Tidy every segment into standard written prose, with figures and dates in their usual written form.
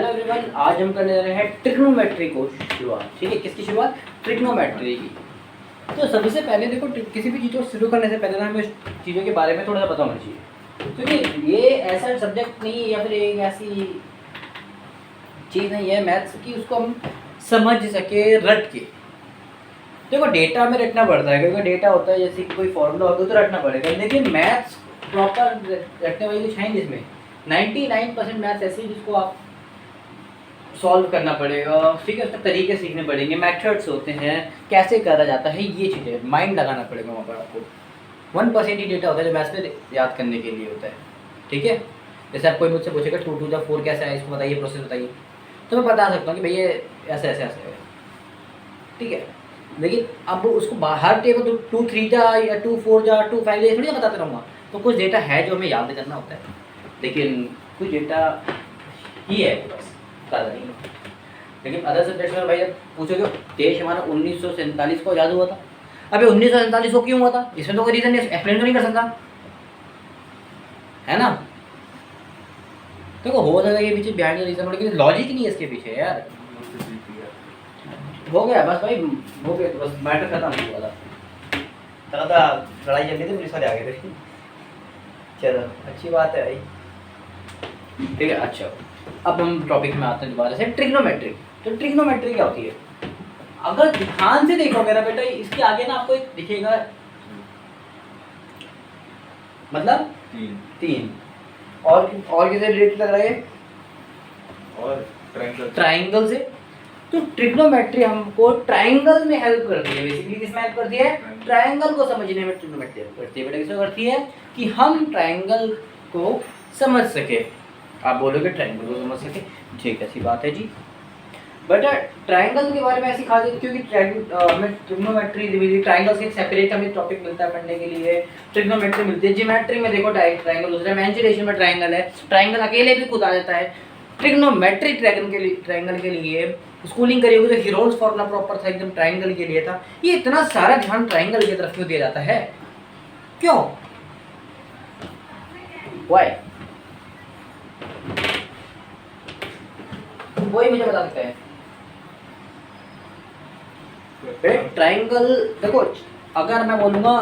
Hello everyone, आज हम करने जा रहे हैं ट्रिग्नोमेट्री को शुरुआत। ठीक है, किसकी शुरुआत? ट्रिग्नोमेट्री की। तो सबसे पहले देखो, किसी भी चीज़ को शुरू करने से पहले ना हमें उस चीज़ों के बारे में थोड़ा सा पता होना चाहिए, क्योंकि ये ऐसा सब्जेक्ट नहीं है या फिर एक ऐसी चीज़ नहीं है मैथ्स की उसको हम समझ सके रट के। देखो डेटा में रटना पड़ता है, क्योंकि डेटा होता है जैसे कि कोई फॉर्मूला होता है तो रटना पड़ेगा, लेकिन मैथ्स प्रॉपर रटने वाली कुछ है नहीं जिसमें। 99% मैथ्स ऐसी जिसको आप सॉल्व करना पड़ेगा। ठीक है, उसके तरीके सीखने पड़ेंगे, मेथड्स होते हैं, कैसे करा जाता है, ये चीज़ें माइंड लगाना पड़ेगा वहाँ पर आपको। 1% ही डेटा होता है जो मैथ्स में याद करने के लिए होता है। ठीक है, जैसे आप कोई मुझसे पूछेगा 2 to the 4 कैसे है, इसको बताइए, प्रोसेस बताइए, तो मैं बता सकता हूँ कि भैया ऐसे ऐसे ऐसे है। ठीक है, लेकिन अब उसको हर टेबल 2 3 जा या 2 4 जा 2 5 जा थोड़ी ना बताते रहूँगा। तो कुछ डेटा है जो हमें याद करना होता है, लेकिन कुछ डेटा ही है बस, ज़्यादा नहीं। लेकिन अदर सब्जेक्ट्स में भाई जब पूछोगे देश हमारा 1947 को आज़ाद हुआ था, अबे 1947 को क्यों हुआ था, इसमें तो कोई रीज़न नहीं, एक्सप्लेन तो नहीं कर सकता है ना। देखो हो सकता है ये पीछे बिहाइंड रीज़न हो, लेकिन लॉजिक नहीं है इसके पीछे यार। हो गया बस भाई, हो गया, तो बस मैटर खत्म हुआ था। ज़्यादा लड़ाई चल रही थी, पुलिस वाले आ गए थे। चलो अच्छी बात है भाई। ठीक है, अच्छा अब हम टॉपिक में आते हैं दोबारा से, ट्रिग्नोमेट्री। तो ट्रिग्नोमेट्री क्या होती है? अगर ध्यान से देखोगे ना बेटा, इसके आगे ना आपको एक दिखेगा, मतलब 3 और किससे रिलेटेड लग रहा है? और ट्राइंगल से। तो ट्रिग्नोमेट्री हमको ट्राइंगल में हेल्प करती है। बेसिकली किसमें हेल्प करती है? ट्राइंगल को समझने में ट्रिग्नोमेट्री हेल्प करती है। बेटा किसमें करती है? कि हम ट्राइंगल को समझ सके। आप बोलोगे ट्राइंगल को समझ सके, ठीक ऐसी बात है जी। बट ट्राइंगल के बारे में ऐसी खासियत, क्योंकि हमें ट्रिग्नोमेट्री ट्राइंगल से सेपरेट हमें टॉपिक मिलता है पढ़ने के लिए। ट्रिग्नोमेट्री मिलती है ज्योमेट्री में, देखो ट्राइंगल दूसरा, मेंसुरेशन में ट्राइंगल है, ट्राइंगल अकेले भी खुद आ जाता है। ट्रिग्नोमेट्री ट्राइंगल के लिए स्कूलिंग करी होगी तो हीरोल्स फॉर्मूला प्रॉपर था एकदम ट्राइंगल के लिए था। ये इतना सारा ध्यान ट्राइंगल की तरफ क्यों दिया जाता है? क्यों? व्हाई? वही मुझे बता सकते हैं। ट्राइंगल देखो, अगर मैं बोलूंगा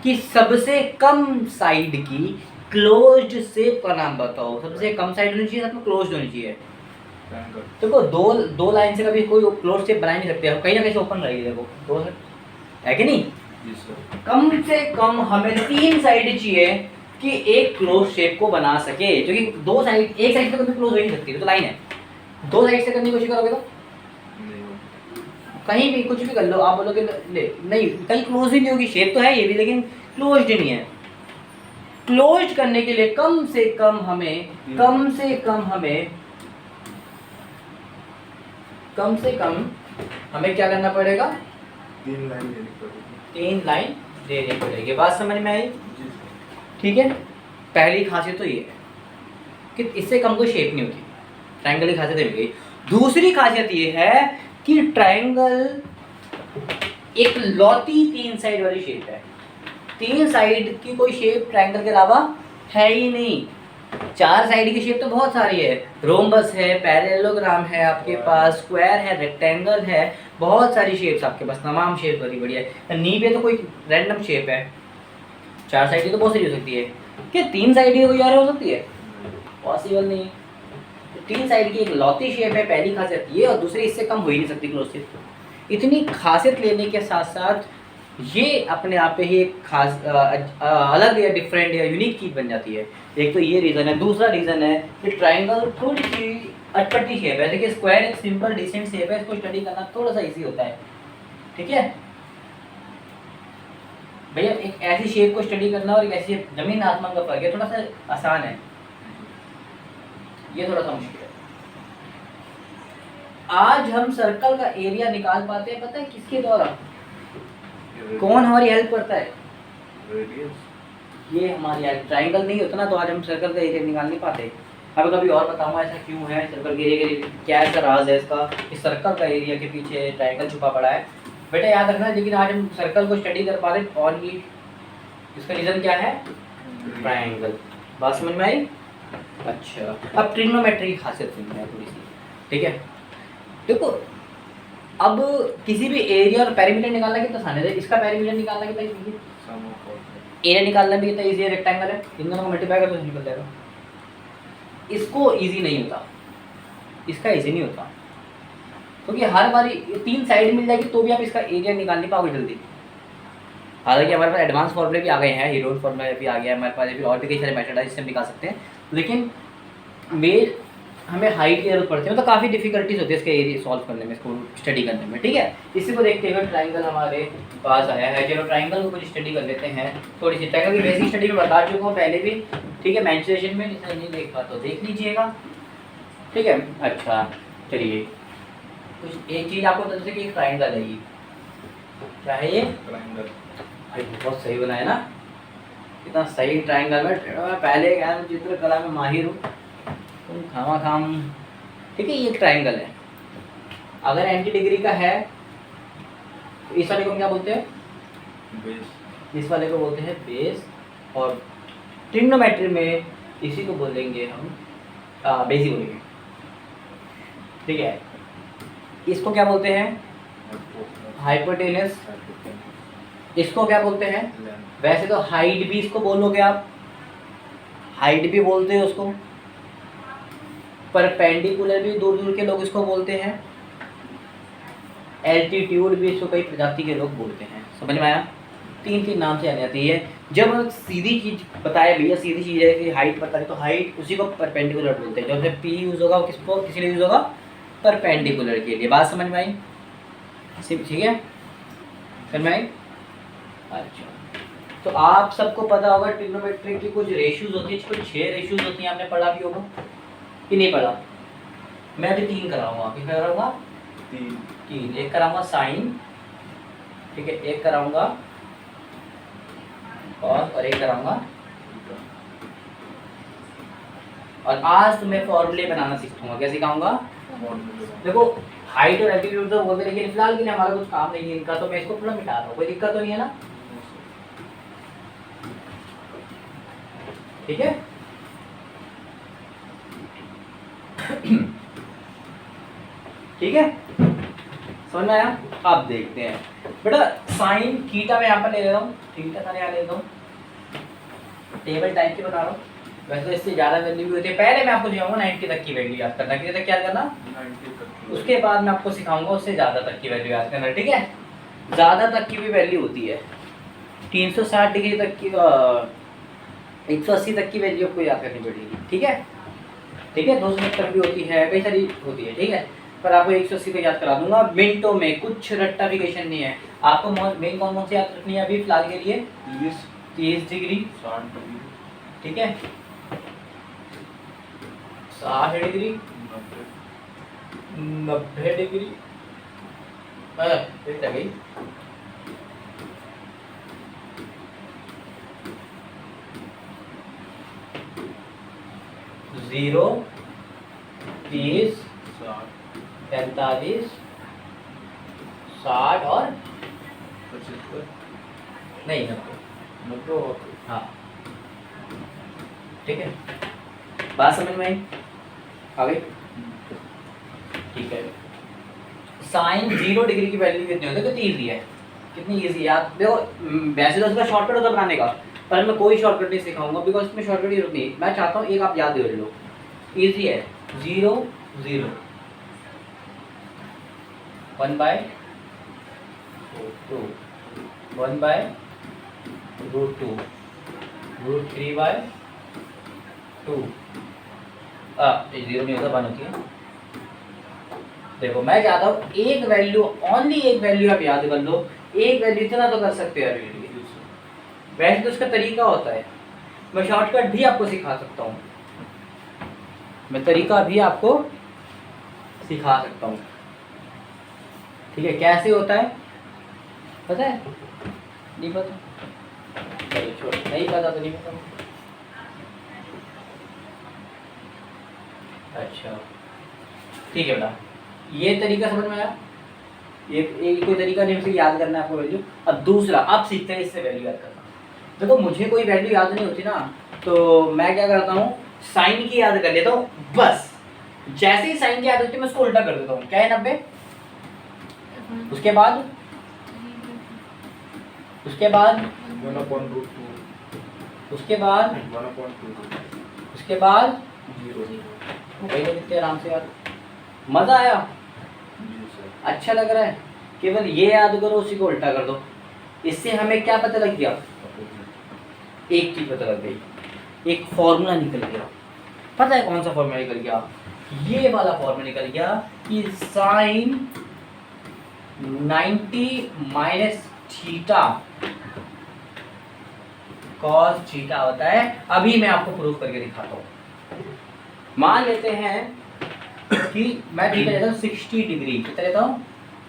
कि सबसे कम साइड की क्लोज्ड शेप का नाम बताओ, सबसे कम साइड होनी चाहिए, साथ में क्लोज्ड होनी चाहिए। देखो दो लाइन से कभी कोई क्लोज शेप बना नहीं सकते, कहीं ना कहीं से ओपन रहेगी। देखो दो है कि नहीं? कम से कम हमें 3 साइड चाहिए कि एक क्लोज शेप को बना सके, क्योंकि दो साइड, एक साइड से कभी क्लोज हो ही नहीं सकती, तो लाइन है। 2 साइड से करने की कोशिश करोगे तो कहीं भी कुछ भी कर लो, आप बोलोगे नहीं कहीं क्लोज ही नहीं होगी, शेप तो है ये भी लेकिन क्लोज्ड नहीं है। क्लोज्ड करने के लिए कम से कम हमें क्या करना पड़ेगा? 3 लाइन देनी पड़ेगी। बात समझ में आई? ठीक है, पहली खासियत तो ये है कि इससे कम कोई शेप नहीं होती, ट्राइंगल की खासियत मिल गई। दूसरी खासियत ये है कि ट्राइंगल एक लौती 3 साइड वाली शेप है। 3 साइड की कोई शेप ट्राइंगल के अलावा है ही नहीं। 4 साइड की शेप तो बहुत सारी है, रोम्बस है, पैरेललोग्राम है आपके पास, स्क्वायर है, रेक्टेंगल है, बहुत सारी शेप्स आपके पास, तमाम शेप बड़ी बढ़िया है। नी पे तो कोई रैंडम शेप है, 4 साइड की तो बहुत सारी हो सकती है। क्या 3 साइड की कोई और हो सकती है? पॉसिबल नहीं। 3 साइड की एक लौती शेप है, पहली खासियत ये, और दूसरी इससे कम हो ही नहीं सकती क्लोज शेप। इतनी खासियत लेने के साथ साथ ये अपने आप पे ही एक खास अलग या डिफरेंट या यूनिक चीज़ बन जाती है। एक तो ये रीज़न है। दूसरा रीज़न है कि ट्राइंगल थोड़ी सी अटपटी शेप है, देखिए स्क्वायर एक सिंपल डिसेंट शेप है, इसको स्टडी करना थोड़ा सा इजी होता है। ठीक है भैया, एक ऐसी शेप को स्टडी करना और एक ऐसी जमीन आसमान का फर्क है, थोड़ा सा आसान है, ये थोड़ा सा मुश्किल है। आज हम सर्कल का एरिया निकाल पाते हैं, पता है किसके द्वारा? कौन हमारी हेल्प करता है? ये हमारी हेल्प। ट्राइंगल नहीं होता ना तो आज हम सर्कल का एरिया निकाल नहीं पाते। अब कभी और बताऊंगा ऐसा क्यों है, सर्कल के एरिया के क्या ऐसा राज है इसका, इस सर्कल का एरिया के पीछे ट्राइंगल छुपा पड़ा है। बेटा याद रखना, लेकिन आज हम सर्कल को स्टडी कर पा रहे और ये इसका रीज़न क्या है? ट्राइंगल। बात समझ में आई? अच्छा, अब ट्रिग्नोमेट्री की खासियत सुनते हैं थोड़ी सी। ठीक है। देखो अब किसी भी एरिया और पेरीमीटर निकालना कितना आसान है। इसका पेरीमीटर निकालना कितना इजी है, एरिया निकालना भी कितना इजी है, रेक्टेंगल है, इन दोनों को मल्टीप्लाई कर दो निकल जाएगा। इसको इजी नहीं होता, इसका इजी नहीं होता, क्योंकि हर बारी 3 साइड मिल जाएगी तो भी आप इसका एरिया निकाल नहीं पाओगे जल्दी। हालांकि हमारे पास एडवांस फॉर्मूले भी आ गए हैं, हीरोड फॉर्मूला भी आ गया है हमारे पास, या फिर और भी कई सारे मेथड है जिससे हम निकाल सकते हैं, लेकिन मेन हमें हाइट की जरूरत पड़ती है, मतलब काफ़ी डिफिकल्टीज होती है इसके एरिया सॉल्व करने में, इसको स्टडी करने में। ठीक है, इसी को देखते हुए ट्राइंगल हमारे पास आया है। चलो ट्राइंगल को कुछ स्टडी कर लेते हैं थोड़ी सी। ट्राइंगल की बेसिक स्टडी में बता चुका हूँ पहले भी, ठीक है, मेंस्ट्रुएशन में, जिसने नहीं देखा तो देख लीजिएगा। ठीक है, अच्छा चलिए कुछ एक चीज़ आपको बता दें कि एक ट्राइंगल है, ये क्या है, ये ट्राइंगल। बहुत सही बनाया ना, इतना सही ट्राइंगल में पहले क्या चित्रकला में माहिर हूँ, तुम खामा खाम। ठीक है, ये एक ट्राइंगल है, अगर 90 डिग्री का है तो इस वाले को क्या बोलते हैं, बेस। इस वाले को बोलते हैं बेस, और ट्रिग्नोमेट्री में इसी को बोलेंगे हम बेस ही बोलेंगे। ठीक है, इसको क्या बोलते हैं, हाइपोटेनस। इसको क्या बोलते हैं, वैसे तो हाइट भी इसको बोलोगे आप, हाइट भी बोलते हैं उसको, परपेंडिकुलर भी दूर दूर के लोग इसको बोलते हैं, एल्टीट्यूड भी इसको कई प्रजाति के लोग बोलते हैं। समझ में आया, 3 नाम से आ जाती है। जब हम सीधी चीज बताए भैया, सीधी चीज है कि हाइट पता है, तो हाइट उसी को परपेंडिकुलर बोलते हैं। जब पी यूज होगा वो किसको, किसी लिए यूज होगा, परपेंडिकुलर के लिए। बात समझ में आई, ठीक है, समझ में आई। अच्छा, तो आप सबको पता होगा ट्रिग्नोमेट्री की कुछ रेशियोज होती है, कुछ 6 रेशियोज होती हैं, आपने पढ़ा भी होगा कि नहीं पढ़ा। मैं अभी 3 कराऊंगा, कितना कराऊंगा, 3। एक कराऊंगा साइन, ठीक है, एक कराऊंगा और एक कराऊंगा, और आज तुम्हें फॉर्मूले बनाना सिखाऊंगा। क्या सिखाऊंगा, देखो हाइट और एल्टीट्यूड तो बोलते, लेकिन फिलहाल के लिए हमारा कुछ काम नहीं है इनका, तो मैं इसको पूरा मिटा रहा हूँ, कोई दिक्कत तो नहीं है ना। ठीक है, ठीक है, समझ में आया। अब देखते हैं बेटा, साइन थीटा में यहाँ पर ले लेता हूँ, थीटा का यहाँ ले लेता हूँ, टेबल टाइप की बना रहा हूँ। वैसे तो इससे ज़्यादा वैल्यू भी होती है। पहले मैं आपको सिखाऊंगा 90 तक की वैल्यू याद करना, कितने तक याद करना, 90 तक। उसके बाद मैं आपको सिखाऊंगा उससे ज़्यादा तक की वैल्यू याद करना। ठीक है, ज़्यादा तक की भी वैल्यू होती है, 360 डिग्री तक की, 180 तक की वैल्यू आपको याद करनी पड़ेगी। ठीक है, ठीक है, 270 भी होती है, कई सारी होती है। ठीक है, पर आपको 180 तक याद करा दूंगा मिनटों में, कुछ रट्टाफिकेशन नहीं है। आपको मेन कौन से याद रखनी है अभी फिलहाल के लिए, 30 डिग्री, 60 डिग्री, ठीक है, 60 डिग्री, 90 डिग्री, गई 0, 30, 45, 60 और 75, नहीं 90, हाँ ठीक है। बात समझ में आई, आ गई, ठीक है। साइन 0 डिग्री की वैल्यू कितनी होती है, कितनी ईजी है, कितनी ईजी याद। देखो वैसे तो उसका शॉर्टकट होता बनाने का, पर मैं कोई शॉर्टकट नहीं सिखाऊंगा, बिकॉज इसमें शॉर्टकट की जरूरत नहीं। मैं चाहता हूँ एक आप याद कर लो, ईजी है। 0, 0, 1/2, 1/√2, √3/2, 0 नहीं होता, 1 होती है। देखो मैं चाहता हूँ एक वैल्यू, ओनली एक वैल्यू आप याद कर लो, एक वैल्यू इतना तो कर सकते हैं। वैसे तो उसका तरीका होता है, मैं शॉर्टकट भी आपको सिखा सकता हूँ, मैं तरीका भी आपको सिखा सकता हूँ। ठीक है, कैसे होता है पता है, नहीं पता, चलो छोड़, नहीं पता तो नहीं पता। अच्छा ठीक है बेटा, ये तरीका समझ में आया। ये कोई तरीका नहीं, उसे याद करना है आपको वैल्यू। अब दूसरा, अब सीखते हैं इससे वैल्यू याद करना। देखो मुझे कोई वैल्यू याद नहीं होती ना, तो मैं क्या करता हूँ, साइन की याद कर लेता हूँ बस। जैसे ही साइन की आदत होती है मैं उसको उल्टा कर देता हूँ, क्या है 90, उसके बाद 1/2, उसके बाद 1/√2, उसके बाद 1/2, उसके बाद 0, वही तो कितने आराम से यार, मजा आया, जी सर, अच्छा लग रहा है। केवल ये याद करो, उसी को उल्टा कर दो। इससे हमें क्या पता लग गया, एक चीज पता लग गई, एक फॉर्मूला निकल गया। पता है कौन सा फॉर्मूला निकल गया, ये वाला फॉर्मूला निकल गया कि sine 90 minus theta cos theta होता है। अभी मैं आपको प्रूफ करके दिखाता हूँ। मान लेते हैं कि मैं थीटा लेता हूँ 60 डिग्री, कितना लेता हूँ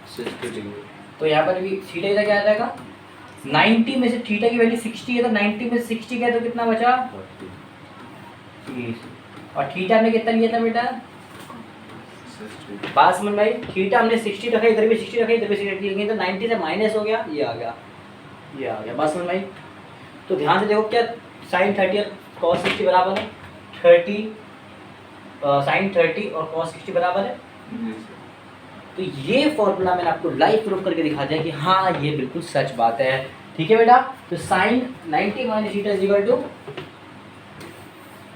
60 डिग्री, तो यहाँ पर भी थीटा इधर क्या आ जाएगा, 90 में से थीटा की वैल्यू 60 है, तो 90 में से 60 गया तो कितना बचा 30। और थीटा हमने कितना लिया था बेटा, 60, बात समझ में आई, थीटा हमने 60 रखा, इधर भी 60 रखा, इधर भी 60 रखी, तो 90 से माइनस हो गया, ये आ गया, ये आ गया, बात समझ में आई। तो ध्यान से देखो, क्या साइन 30 और कॉस 60 बराबर है 30, साइन 30 और कॉस 60 बराबर है। जी सर, तो ये फॉर्मूला मैंने आपको लाइव प्रूफ करके दिखा दिया कि हाँ ये बिल्कुल सच बात है। ठीक है बेटा, तो sine 90 minus theta is equal to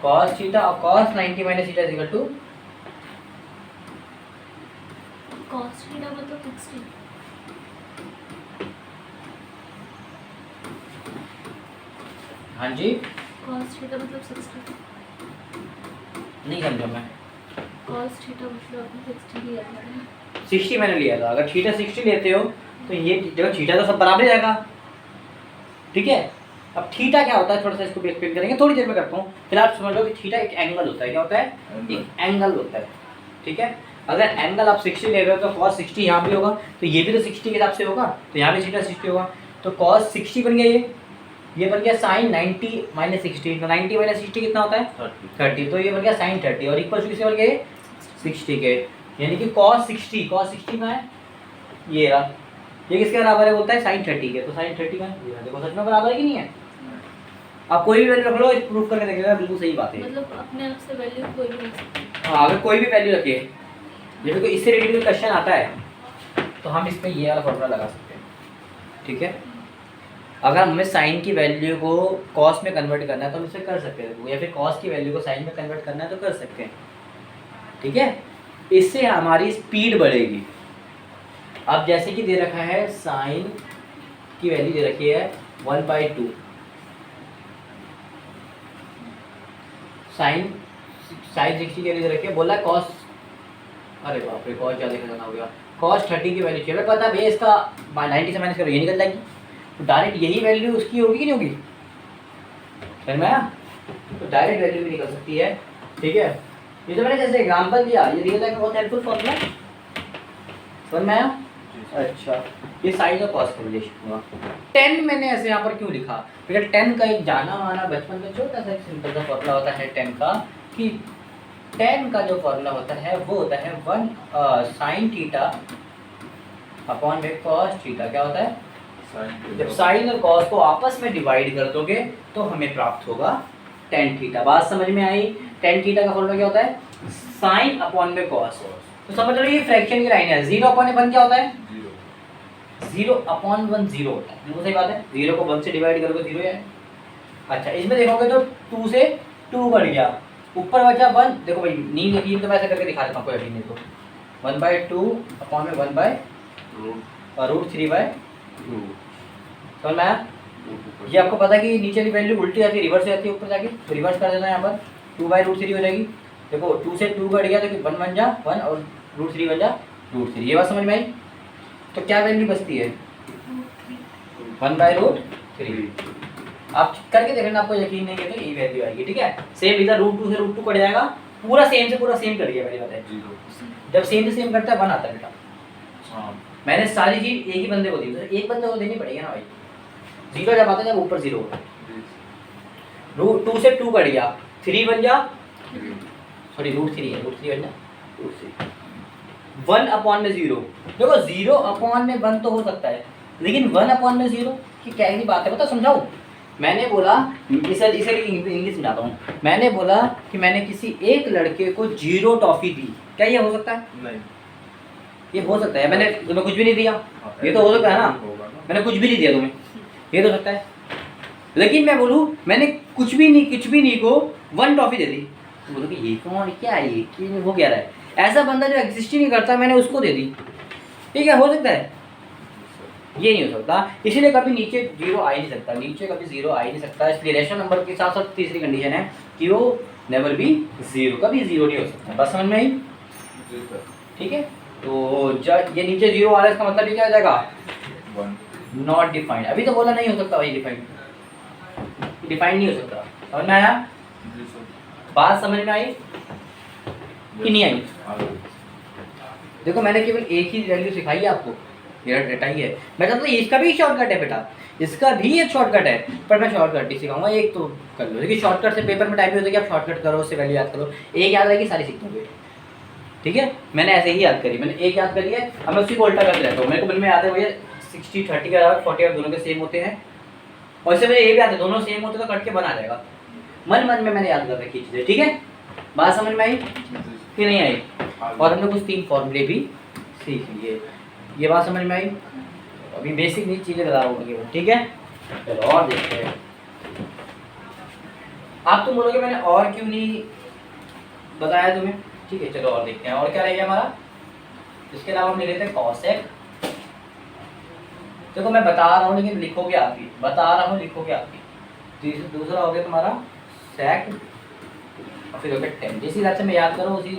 cos theta और cos 90 minus theta is equal to cos theta मतलब 60, हाँ जी, कॉस थीटा मतलब 60, नहीं समझा मैं, कॉस थीटा मतलब आपने 60 लिया था। 60 मैंने लिया था। अगर थीटा 60 लेते हो तो ये देखो थीटा तो सब बराबर ही रहेगा, ठीक है। अब थीटा क्या होता है थोड़ा सा इसको भी एक्सप्लेन करेंगे, थोड़ी देर में करता हूँ। फिलहाल समझ लो कि थीटा एक एंगल होता है, क्या होता है, एक एंगल होता है, ठीक है। अगर एंगल आप 60 ले रहे हो तो कॉस 60 यहाँ भी होगा, तो ये भी तो 60 के हिसाब से होगा, तो यहाँ भी थीटा 60 होगा, तो कॉस 60 बन गया, ये बन गया साइन 90 माइनस 60, तो 90 माइनस 60 कितना होता है 30, तो ये बन गया साइन 30 और इक्वल टू किससे बन गए 60 के, यानी कि कॉस 60 का है, ये रहा, ये किसके बराबर है बोलता है साइन 30 के, तो साइन 30 का है, ये रहा, देखो सच में बराबर है कि नहीं है। आप कोई भी वैल्यू रख लो, प्रूफ करके देखेगा बिल्कुल सही बात है। मतलब अपने आप से वैल्यू कोई भी रख सकते हैं। हाँ, अगर कोई भी वैल्यू रखिए, जैसे कोई इससे रिलेटेड क्वेश्चन आता है तो हम इस पे ये वाला फॉर्मूला लगा सकते हैं, ठीक है। अगर हमें साइन की वैल्यू को कॉस में कन्वर्ट करना है तो हम इसे कर सकते हैं, या फिर कॉस की वैल्यू को साइन में कन्वर्ट करना है तो कर सकते हैं, ठीक है। इससे हमारी स्पीड बढ़ेगी। अब जैसे कि दे रखा है साइन की वैल्यू दे रखी है 1/2, साइन 60 की वैल्यू दे रखी है, बोला कॉस, अरे बाप रे कॉस ज़्यादा करना हो गया, कॉस 30 की वैल्यू चाहिए, पता भैया इसका 90 से माइनस करो ये निकल जाएगी, तो डायरेक्ट यही वैल्यू उसकी होगी कि नहीं होगी, समझ में आया, तो डायरेक्ट वैल्यू भी निकल सकती है, ठीक है। ये तो मैंने जैसे एग्जांपल दिया, ये रियल लाइफ में बहुत हेल्पफुल फॉर्मूला, समझ में आया। अच्छा, ये साइन और कॉस का रिलेशन हुआ। 10 मैंने ऐसे यहाँ पर क्यों लिखा, बेटा 10 का एक जाना माना बचपन का छोटा सा एक सिंपल सा फॉर्मूला होता है 10 का, कि 10 का जो फॉर्मूला होता है वो होता है 1 साइन थीटा अपॉन में कॉस थीटा, क्या होता है, जब साइन और कॉस को आपस में डिवाइड कर दोगे तो हमें प्राप्त होगा tan थीटा। बात समझ में आई। tan थीटा का फॉर्मूला क्या होता है, साइन अपॉन में कॉस, तो समझ लो ये फ्रैक्शन की लाइन है, 0 अपॉन 1 क्या होता है, 0 अपॉन 1 0 होता है, बिल्कुल सही बात है, 0 को 1 से डिवाइड करोगे 0 है। अच्छा, इसमें देखोगे तो 2 से 2 बढ़ गया, ऊपर बचा 1, देखो भाई नींद यकीन तो मैं ऐसे करके दिखा देता हूँ, कोई यकीन नहीं तो 1/2 अपॉन में 1/√3/2, समझ में आया। ये आपको पता है कि नीचे की वैल्यू उल्टी जाती है, रिवर्स हो जाती है ऊपर जाके, तो रिवर्स कर देना है यहाँ पर, 2/√3 हो जाएगी, देखो 2 से 2 बढ़ गया तो 1 बन जा 1 और √3 बन जा √3, ये बात समझ में आई। तो क्या वैल्यू बचती है 1/√3, आप करके देख लेना, आपको यकीन नहीं है तो यही वैल्यू आएगी, ठीक है। सेम इधर √2 से √2 कट जाएगा, पूरा सेम से पूरा सेम कर दिया मैंने, बताया जब सेम से सेम करता है 1 आता है बेटा। मैंने सारी चीज एक ही बंदे को दी, तो एक बंदे को देनी पड़ेगी ना भाई, 0 जब आता है जब ऊपर 0 होता है, 2 से 2 कट गया 3 बन जा, सॉरी √3 है, √3 बन जा √3, 1 अपॉन में 0, देखो 0 अपॉन में 1 तो हो सकता है, लेकिन 1 अपॉन में 0 की क्या ही बात है, बता समझाऊं, मैंने बोला इसे इंग्लिश में जाता हूँ। मैंने बोला कि मैंने किसी एक लड़के को 0 टॉफी दी, क्या ये हो सकता है? नहीं। ये हो सकता है। मैंने तुम्हें कुछ भी नहीं दिया, ये तो हो सकता है ना। मैंने कुछ भी नहीं दिया तुम्हें, ये तो हो सकता है। लेकिन मैं बोलूँ मैंने कुछ भी नहीं को 1 टॉफी दे दी, तो बोलो कि ये कौन, क्या है ये, कि वो कह रहा है? ऐसा बंदा जो एग्जिस्ट ही नहीं करता मैंने उसको दे दी, ठीक है, हो सकता है? ये नहीं हो सकता, इसीलिए कभी नीचे 0 आ ही नहीं सकता, नीचे कभी 0 आ ही नहीं सकता। इसलिए रेशनल नंबर के साथ साथ तीसरी कंडीशन है कि वो नेवर भी 0, कभी 0 नहीं हो सकता। बस समझ में आई? जी सर। ठीक है, तो जब ये नीचे 0 आ रहा है इसका मतलब ये क्या हो जाएगा? 1। Not defined. अभी तो बोला नहीं हो सकता भाई, डिफाइंड नहीं हो सकता। समझ में आया? जी सर। बात समझ में आई कि नहीं आई? देखो मैंने केवल एक ही वैल्यू सिखाई है आपको, मेरा डेटा ही है। मैं चाहता हूँ इसका भी शॉर्टकट है बेटा, इसका भी एक शॉर्टकट है, पर मैं शॉर्टकट ही सिखाऊंगा। एक तो कर लो, लेकिन शॉर्टकट से पेपर में टाइप होता है कि आप शॉर्टकट करो, उससे वैल्यू याद करो, एक याद आएगी सारी सीख लोगे। ठीक है, मैंने ऐसे ही याद करी, मैंने एक याद करी है, अब मैं उसी को उल्टा करते रहता हूँ। मेरे को मन में याद है भैया 60 30 का 40 दोनों के सेम होते हैं, और इससे मुझे ये भी याद है दोनों सेम होते तो कट के बना जाएगा। मन में मैंने याद कर रखी चीज़ें। ठीक है, बात समझ में आई कि नहीं आई? और हमने कुछ 3 फॉर्मूले भी सीख लिए, ये बात समझ में आई? अभी बेसिक नहीं चीज़ें बता रहा हूँ, ठीक है। चलो और देखते हैं। आप तुम बोलोगे मैंने और क्यों नहीं बताया तुम्हें, ठीक है। चलो और देखते हैं, और क्या रहेगा हमारा। इसके अलावा हम ले लेते हैं कॉसेक। देखो मैं बता रहा हूँ लेकिन लिखोगे आप ही, बता रहा हूँ लिखोगे आप ही। दूसरा हो गया तुम्हारा सेक, और फिर हो गया टेन। जिस हिसाब से मैं याद करूँ उसी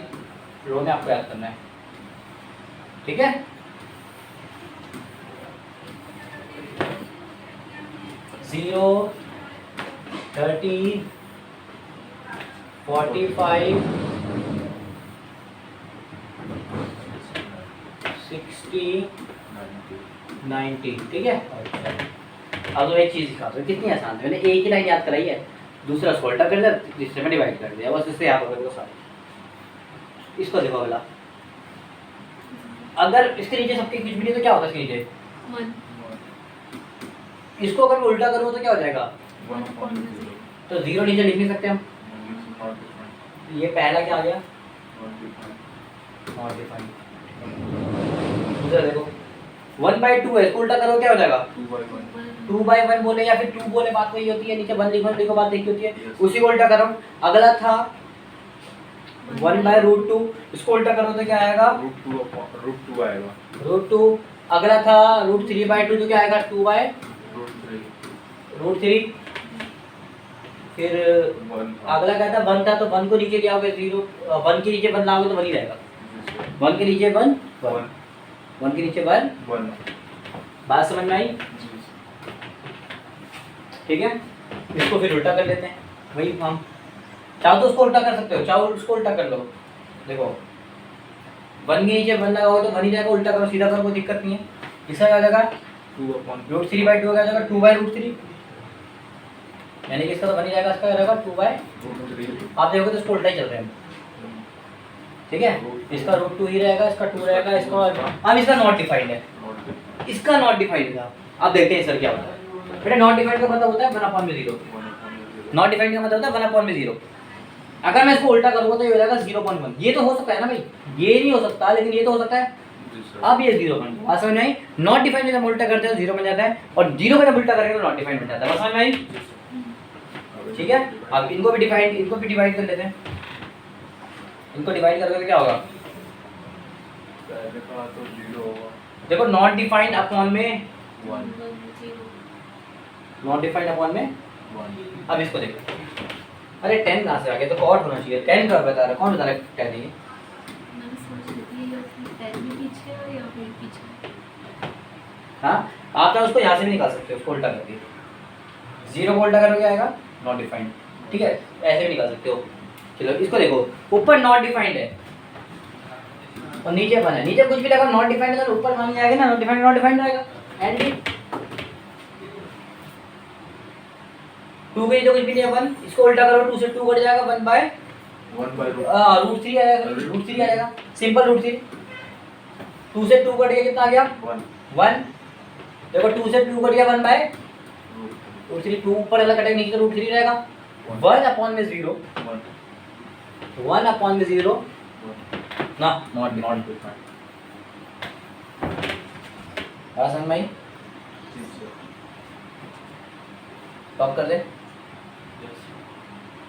रो में आपको याद करना है, ठीक है। 0 30 45 60 90, ठीक है। अब एक चीज़ सिखाता हूँ, कितनी आसान है। मैंने एक ही लाइन याद कराई है, दूसरा उसको उल्टा कर दिया, तीसरे में डिवाइड कर दिया, बस इससे याद होगा देखो सारे। इसको देखो अगला, अगर इसके नीचे सबके कुछ भी नहीं तो क्या होता है इसके नीचे? 1। इसको अगर मैं उल्टा करूँ तो क्या हो जाएगा? 1 तो 0 नीचे लिख नहीं सकते हम। ये पहला क्या आ गया? Not defined. दूसरा देखो 1/2 है, इसको उल्टा करो क्या हो जाएगा? 2/1 बोले या फिर 2 बोले, बात वही होती है। नीचे 1 लिखो बात देखी होती है, उसी को उल्टा करो। अगला था 1/√2, इसको उल्टा करो तो क्या आएगा? √2 आएगा। √2। अगला था √3/2, तो क्या आएगा? 2/√3। फिर अगला क्या था? 1 था, तो 1 को नीचे ले आओगे 0, 1 के नीचे 1 लाओगे तो 1 ही रहेगा। 1 के नीचे 1 1 के नीचे 1। बात समझ में आई? ठीक है, इसको फिर उल्टा कर लेते हैं। वही हम चाहो तो उसको उल्टा कर सकते हो, चाहो उसको उल्टा कर लो। देखो 1 के नीचे 1 लगाओगे तो 1 ही जाएगा, उल्टा करो सीधा करो, कोई दिक्कत नहीं है। इसका क्या जाएगा? √3/2 क्या जाएगा? 2/√3। यानी कि इसका तो 1 ही जाएगा, इसका क्या जाएगा? 2/√3। आप देखोगे तो इसको उल्टा ही चल रहे हैं, ठीक है। इसका √2 ही रहेगा, इसका 2 रहेगा, इसका। अब इसका नॉट डिफाइंड है, इसका नॉट डिफाइंड था। अब देखते हैं सर क्या होता है। बेटा नॉट डिफाइंड का मतलब होता है 1/0। नॉट डिफाइंड का मतलब होता है 1/0। अगर मैं इसको उल्टा करूँगा तो ये हो जाएगा 0.1। ये तो हो सकता है ना भाई, ये नहीं हो सकता लेकिन ये तो हो सकता है। अब ये 0.1, बात समझ में आई? नॉट डिफाइंड जब हम उल्टा करते हैं तो 0 बन जाता है, और 0 को जब उल्टा करेंगे तो नॉट डिफाइंड बन जाता है। बात समझ में आई? ठीक है, अब इनको भी डिवाइड कर लेते हैं। इनको डिवाइड करके क्या होगा? पहले का तो 0 होगा। देखो नॉट डिफाइंड अपॉन में 1 नॉट डिफाइंड अपॉन में 1। अब इसको देखो, अरे 10 कहाँ से आ गया? तो कॉट होना चाहिए। 10 का बता रहा, कौन बता रहा है 10 है ये? मैंने सोच रही थी या फिर 10 भी पीछे है या फिर पीछे। हाँ, आप ना उसको यहाँ से भी निकाल सकते हो, उसको उल्टा करके 0 को उल्टा करोगे आएगा नॉट डिफाइंड, ठीक है। ऐसे भी निकाल सकते हो। चलो इसको देखो, ऊपर नॉट डिफाइंड है और नीचे 1 है। नीचे कुछ भी लगा नॉट डिफाइंड है तो ऊपर 1 ही आएगा ना, नॉट डिफाइंड आएगा। एंड 2 के नीचे कुछ भी नहीं है 1, इसको उल्टा करो 2 से 2 कट जाएगा 1/√3 आएगा, √3 आएगा, सिंपल √3। 2 से 2 कट गया, कितना आ गया? 1। देखो 2 से 2 कट गया 1/√3 रूट 3 2 ऊपर वाला कटेगा नीचे तो रूट 3 रहेगा 1 अपॉन में 0 1 अपॉन में 0 ना नॉट डिफाइंड समझ में आई टॉप कर दे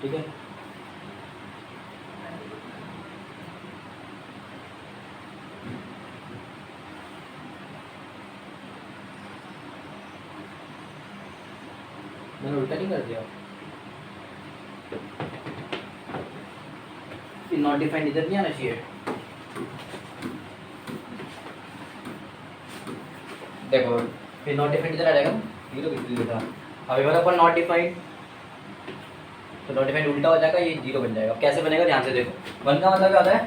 ठीक है मैंने उल्टा नहीं कर दिया नॉट डिफाइंड इधर नहीं आना चाहिए देखो फिर नॉट डिफाइंड इधर आ जाएगा ये तो बिल्कुल लिखा अभी वाला पर नॉट डिफाइंड तो नॉट डिफाइंड उल्टा हो जाएगा ये 0 बन जाएगा कैसे बनेगा ध्यान से देखो 1 का मतलब क्या होता है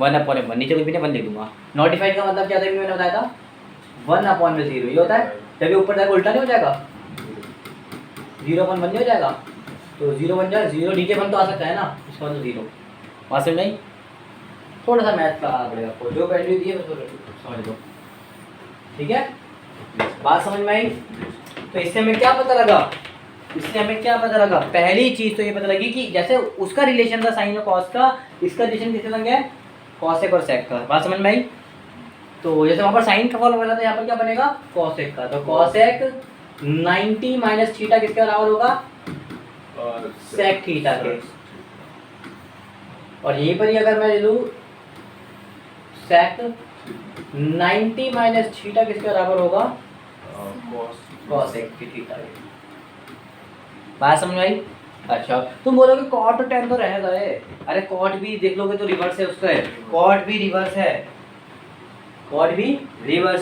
1 अपॉन में 1 नीचे कुछ भी नहीं 1 लिख दूंगा नॉट डिफाइंड का मतलब क्या था मैंने बताया था 1 अपॉन में 0 ये होता है जब ये ऊपर जाएगा उल्टा नहीं हो जाएगा 0 अपॉन 1 नहीं हो जाएगा तो 0 बन जाए 0 नीचे 1 तो आ सकता है ना इसका मतलब 0 वहाँ से नहीं थोड़ा सा मैथ का आना पड़ेगा आपको जो वैल्यू दी है उसको समझ लो ठीक है बात समझ में आई तो इससे हमें क्या पता लगा पहली चीज तो ये पता लगी कि जैसे उसका रिलेशन था साइन और कॉस का इसका रिलेशन किससे लग गया कॉसेक और सेक का बात समझ में आई तो जैसे वहाँ पर साइन का फॉर्मूला था यहाँ पर क्या बनेगा कॉसेक का तो कॉसेक 90 माइनस थीटा किसके बराबर होगा सेक थीटा के और यहीं पर ही अगर मैं ले लूँ सेक 90 माइनस थीटा किसके बराबर होगा कॉसेक की थीटा के बात समझ आई अच्छा तुम बोलोगे कॉट और टेन तो रह गए अरे कॉट भी देख लोगे तो रिवर्स है उसका है कॉट भी रिवर्स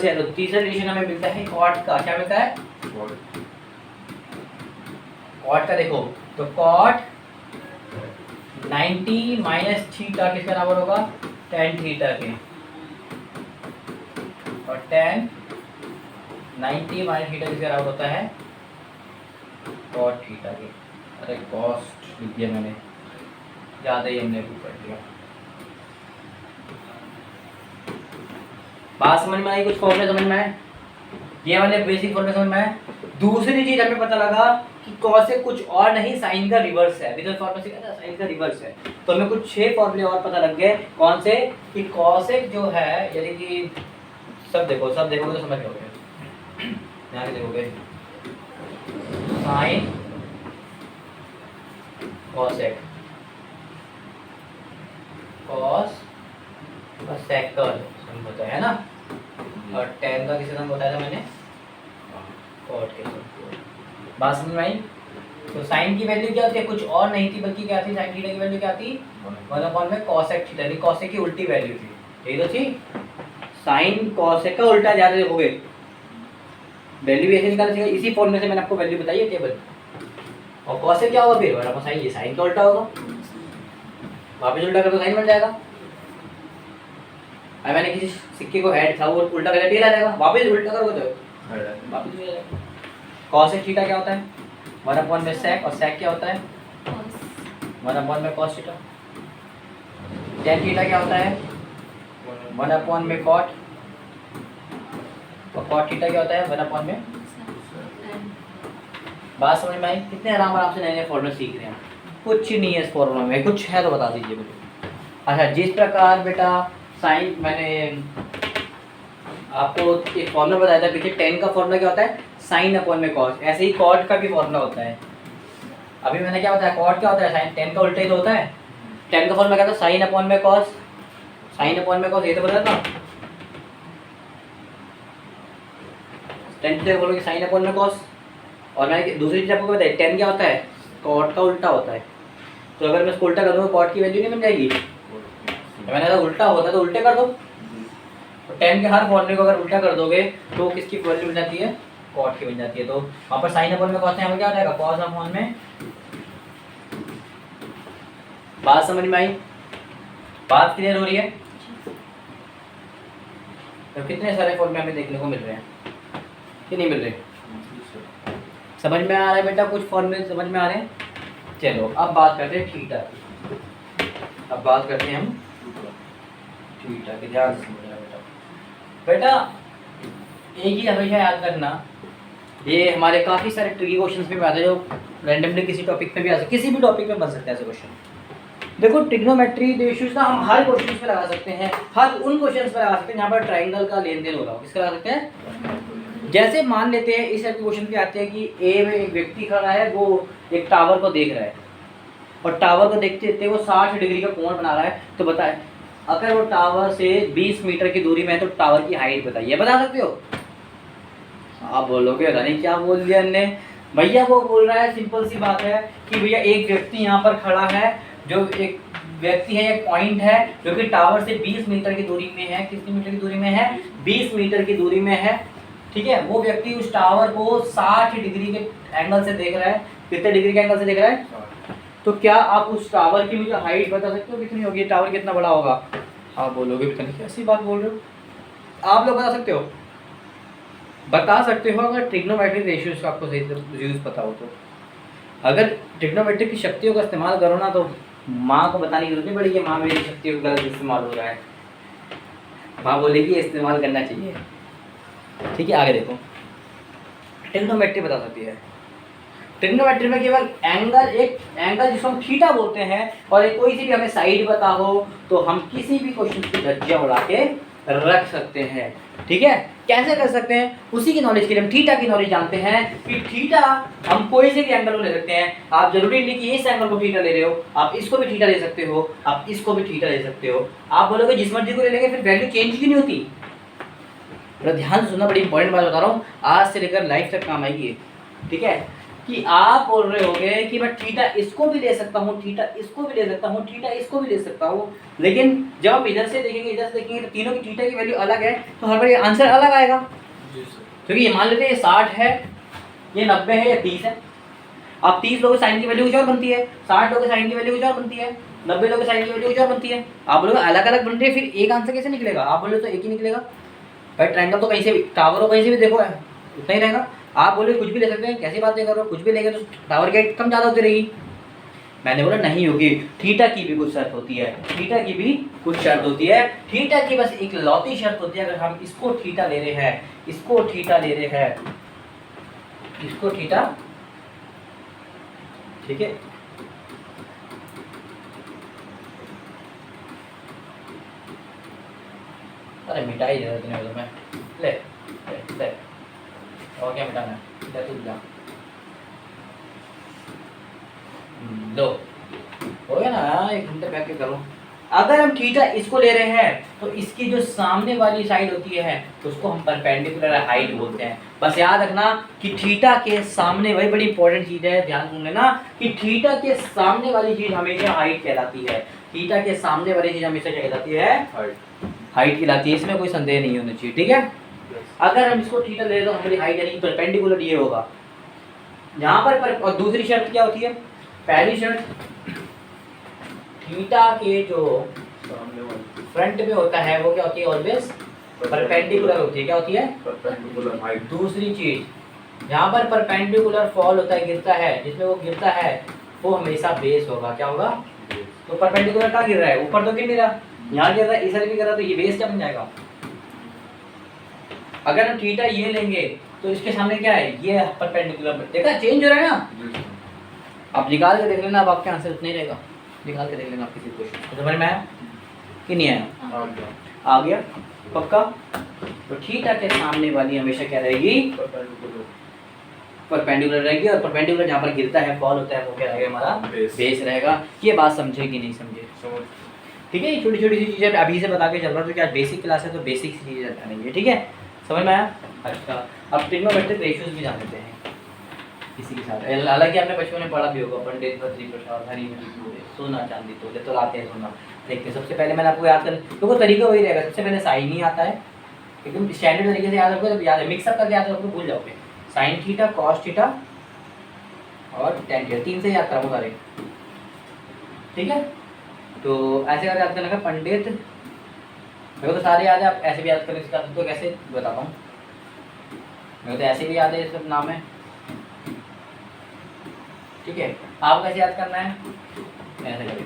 है तो तीसरा रिलेशन हमें मिलता है कॉट का क्या मिलता है कॉट का देखो तो कॉट 90 माइनस थीटा किसके बराबर होगा tan थीटा के और tan 90 माइनस थीटा किसके बराबर होता है cot थीटा के अरे कॉस्ट लिख दिया मैंने ज़्यादा ही हमने पढ़ लिया बात समझ में आई कुछ फॉर्मूले समझ में आए ये वाले बेसिक फॉर्मूले समझ में आए दूसरी चीज हमें पता लगा कि कॉसेक कुछ और नहीं साइन का रिवर्स है विद फॉर्मूला से कहता है साइन का रिवर्स है तो हमें कुछ 6 फॉर्मूले और पता लग गए कौन से कि कॉसेक जो है यानी कि सब देखोगे तो समझ लोगे ध्यान से देखोगे साइन कॉसेक कॉस और सेकंड होता है ना और tan का किसी नाम बताया था मैंने कॉट के बात समझ में आई तो साइन की वैल्यू क्या होती है कुछ और नहीं थी बल्कि क्या थी साइन थीटा की वैल्यू क्या थी 1/में cosec थीटा यानी cosec की उल्टी वैल्यू थी यही तो थी साइन cosec का उल्टा ध्यान से देखोगे वैल्यू ऐसे निकालना चाहिए इसी फॉर्मूले से मैंने आपको वैल्यू बताई है टेबल और cosec क्या होगा फिर 1/sin ये साइन का उल्टा होगा वापस उल्टा कर तो साइन बन जाएगा अब मैंने किसी सिक्के को हेड था वो उल्टा करके टेल आ जाएगा वापस उल्टा करोगे तो वापस हो जाएगा cosec थीटा क्या होता है 1/में sec और sec क्या होता है 1/में cos थीटा tan थीटा क्या होता है 1/में cot और cot थीटा क्या होता है 1/में बात समझ में आई कितने आराम से नए नए फॉर्मूले सीख रहे हैं कुछ नहीं है इस फॉर्मूला में कुछ है तो बता दीजिए मुझे अच्छा जिस प्रकार बेटा साइन मैंने आपको एक फॉर्मूला बताया था पीछे tan का फॉर्मूला क्या होता है sin/में cos ऐसे ही cot का भी फॉर्मूला होता है अभी मैंने क्या बताया cot क्या होता है साइन tan का उल्टा ही तो होता है tan का फॉर्मूला क्या था sin/में cos sin/में cos ये तो पता था tan का फॉर्मूला sin/में cos और मैंने दूसरी चीज़ आपको बताई tan क्या होता है cot का उल्टा होता है तो अगर मैं इसको उल्टा कर दूँगा cot की वैल्यू नहीं बन जाएगी मैंने कहा उल्टा होता तो उल्टे कर दो तो tan के हर फॉर्मूले को अगर उल्टा कर दोगे तो किसकी वैल्यू बन जाती है cot की बन जाती है तो वहाँ पर sin/में cos यहाँ पर क्या हो जाएगा cos/में बात समझ में आई बात क्लियर हो रही है तो कितने सारे फॉर्मूले हमें देखने को मिल रहे हैं कि नहीं मिल रहे समझ में आ रहा है बेटा कुछ फॉर्मूले समझ में आ रहे हैं चलो अब बात करते हैं थीटा की अब बात करते हैं हम थीटा की ध्यान से समझना बेटा बेटा एक ही हमेशा याद रखना ये हमारे काफ़ी सारे ट्रिकी क्वेश्चंस में आते हैं जो रैंडमली किसी टॉपिक पे भी आ सकते, किसी भी टॉपिक में बन सकते हैं ऐसे क्वेश्चन। देखो ट्रिग्नोमेट्री रेशियोज ना हम हर क्वेश्चन पे लगा सकते हैं, हर उन क्वेश्चन पे लगा सकते हैं जहाँ पर ट्राइंगल का लेन देन हो रहा हो। किसका लगा सकते हैं? जैसे मान लेते हैं इस टाइप के क्वेश्चन पे आते हैं कि ए में एक व्यक्ति खड़ा है, वो एक टावर को देख रहा है और टावर को देखते देखते वो 60 डिग्री का कोण बना रहा है। तो बताए अगर वो टावर से 20 मीटर की दूरी में है तो टावर की हाइट बताइए, बता सकते हो? आप बोलोगे पता नहीं क्या बोल दिया हमने। भैया वो बोल रहा है, सिंपल सी बात है कि भैया एक व्यक्ति यहाँ पर खड़ा है, जो एक व्यक्ति है, एक पॉइंट है जो कि टावर से 20 मीटर की दूरी में है। कितनी मीटर की दूरी में है? 20 मीटर की दूरी में है, ठीक है। वो व्यक्ति उस टावर को 60 डिग्री के एंगल से देख रहा है। कितने डिग्री के एंगल से देख रहा है? तो क्या आप उस टावर की मुझे हाइट बता सकते हो कितनी होगी? टावर कितना बड़ा होगा? आप बोलोगे पता नहीं कैसी बात बोल रहे हो। आप लोग बता सकते हो? बता सकते हो अगर ट्रिग्नोमेट्रिक रेशियोज का आपको सही यूज़ पता हो तो। अगर ट्रिग्नोमेट्रिक की शक्तियों का इस्तेमाल करो ना तो माँ को बताने की जरूरत नहीं पड़ेगी माँ मेरी शक्तियों का गलत इस्तेमाल हो रहा है। माँ बोलेगी इस्तेमाल करना चाहिए, ठीक है। आगे देखो, ट्रिग्नोमेट्री बता सकती है। ट्रिग्नोमेट्री में केवल एंगल, एक एंगल जिसको हम थीटा बोलते हैं, और एक कोई सी भी हमें साइड पता हो तो हम किसी भी क्वेश्चन की धज्जियां उड़ा के रख सकते हैं, ठीक है। कैसे कर सकते हैं? उसी की नॉलेज के लिए हम थीटा की नॉलेज जानते हैं कि थीटा हम कोई से भी एंगल को ले सकते हैं। आप जरूरी नहीं कि इस एंगल को थीटा ले रहे हो, आप इसको भी थीटा ले सकते हो, आप इसको भी थीटा ले सकते हो। आप बोलोगे जिस मर्जी को ले लेंगे फिर वैल्यू चेंज क्यों नहीं होती? बड़ा ध्यान से सुनना, बड़ी इंपॉर्टेंट बात बता रहा हूँ, आज से लेकर लाइफ तक काम आएगी, ठीक है। कि आप बोल रहे होगे कि मैं थीटा इसको भी ले सकता हूँ, थीटा इसको भी ले सकता हूँ, थीटा इसको भी ले सकता हूँ, लेकिन जब आप इधर से देखेंगे इधर से देखेंगे तो तीनों की थीटा की वैल्यू अलग है, तो हर बार ये आंसर अलग आएगा। क्योंकि ये मान लेते हैं ये 60 है, ये 90 है, ये 30 है। अब 30 लोगों साइन की वैल्यू कुछ और बनती है, 60 लोगों साइन की वैल्यू कुछ और बनती है, 90 लोगों साइन की वैल्यू कुछ और बनती है। आप बोलोगे अलग अलग बन रही है, फिर एक आंसर कैसे निकलेगा? आप बोले तो एक ही निकलेगा भाई। ट्रायंगल तो कहीं से भी, टावर हो कहीं से भी देखो है उतना ही रहेगा। आप बोले कुछ भी ले सकते हैं, कैसी बातें कर रहे हो? कुछ भी लेंगे तो टावर की हाइट कम ज़्यादा होती रहेगी। मैंने बोला नहीं होगी, थीटा की भी कुछ शर्त होती है, थीटा की भी कुछ शर्त होती है। थीटा की बस एक लौती शर्त होती है, अगर हम इसको थीटा ले रहे हैं, इसको थीटा ले रहे हैं, इसको थीटा, ठीक है। अरे मिटाई दे रहा है मैं, ले ले ले और क्या मिटाना है? तू जा लो, हो गया ना, 1 घंटे बैठ के करो। अगर हम थीटा इसको ले रहे हैं तो इसकी जो सामने वाली साइड होती है उसको हम परपेंडिकुलर हाइट बोलते हैं। बस याद रखना कि थीटा के सामने, वही बड़ी इंपॉर्टेंट चीज़ है, ध्यान सुन लेना कि थीटा के सामने वाली चीज़ हमेशा हाइट कहलाती है। थीटा के सामने वाली चीज़ हमेशा क्या कहलाती है? हाइट कहलाती है, इसमें कोई संदेह नहीं होना चाहिए, ठीक है। अगर हम इसको थीटा ले तो हमारी हाइट यानी परपेंडिकुलर ये होगा यहाँ पर। और दूसरी शर्त क्या होती है? पहली शर्त थीटा के जो फ्रंट में होता है वो क्या होती है? ऑलवेज परपेंडिकुलर होती है। क्या होती है? Perpendicular height. दूसरी चीज यहाँ पर परपेंडिकुलर फॉल होता है, गिरता है, जिसमें वो गिरता है वो हमेशा बेस होगा। क्या होगा? तो परपेंडिकुलर कहाँ गिर रहा है? ऊपर तो गिर नहीं रहा, यहाँ गिर रहा है, इस साइड भी गिर रहा है, तो ये बेस क्या बन जाएगा? अगर हम थीटा ये लेंगे तो इसके सामने क्या है? ये परपेंडिकुलर। देखा चेंज हो रहा है ना? आप निकाल के देख लेना, अब आपके आंसर उतना ही रहेगा। निकाल के देख लेना आप किसी क्वेश्चन तो समझ में आया कि नहीं आया? आ गया पक्का। तो थीटा के सामने वाली हमेशा क्या रहेगी? परपेंडिकुलर रहेगी। और परपेंडिकुलर जहाँ पर गिरता है, फॉल होता है, वो क्या रहेगा? हमारा बेस रहेगा। ये बात समझे कि नहीं समझे? ठीक है। ये छोटी छोटी सी चीज़ें अभी से बता के चल रहा हूँ, तो क्या बेसिक क्लास है तो बेसिक सी चीज़ें जानेंगे, ठीक है। समझ में आया? अच्छा, अब ट्रिग्नोमेट्रिक रेशियोज भी जान लेते हैं इसी के साथ। हालांकि आपने बचपन में पढ़ा भी होगा, पंडित भद्री प्रसाद हरी मरी सोना चांदी तोले तो लाते हैं सोना। देखते सबसे पहले मैंने आपको याद कर, तो वो तरीका वही रहेगा। सबसे पहले साइन ही आता है, एकदम स्टैंडर्ड तरीके से याद रखो, जब याद है मिक्सअप करके याद रखो भूल जाओगे। साइन थीटा, कॉस थीटा और टेन थीटा, 3 से याद करो सारे, ठीक है। तो ऐसे याद करने का पंडित, मेरे को तो सारे याद है, आप ऐसे भी याद करने सकते हो। कैसे बताता हूँ, मेरे को तो ऐसे भी याद है, ये सब नाम है, ठीक है। आप कैसे याद करना है? ऐसे करिए,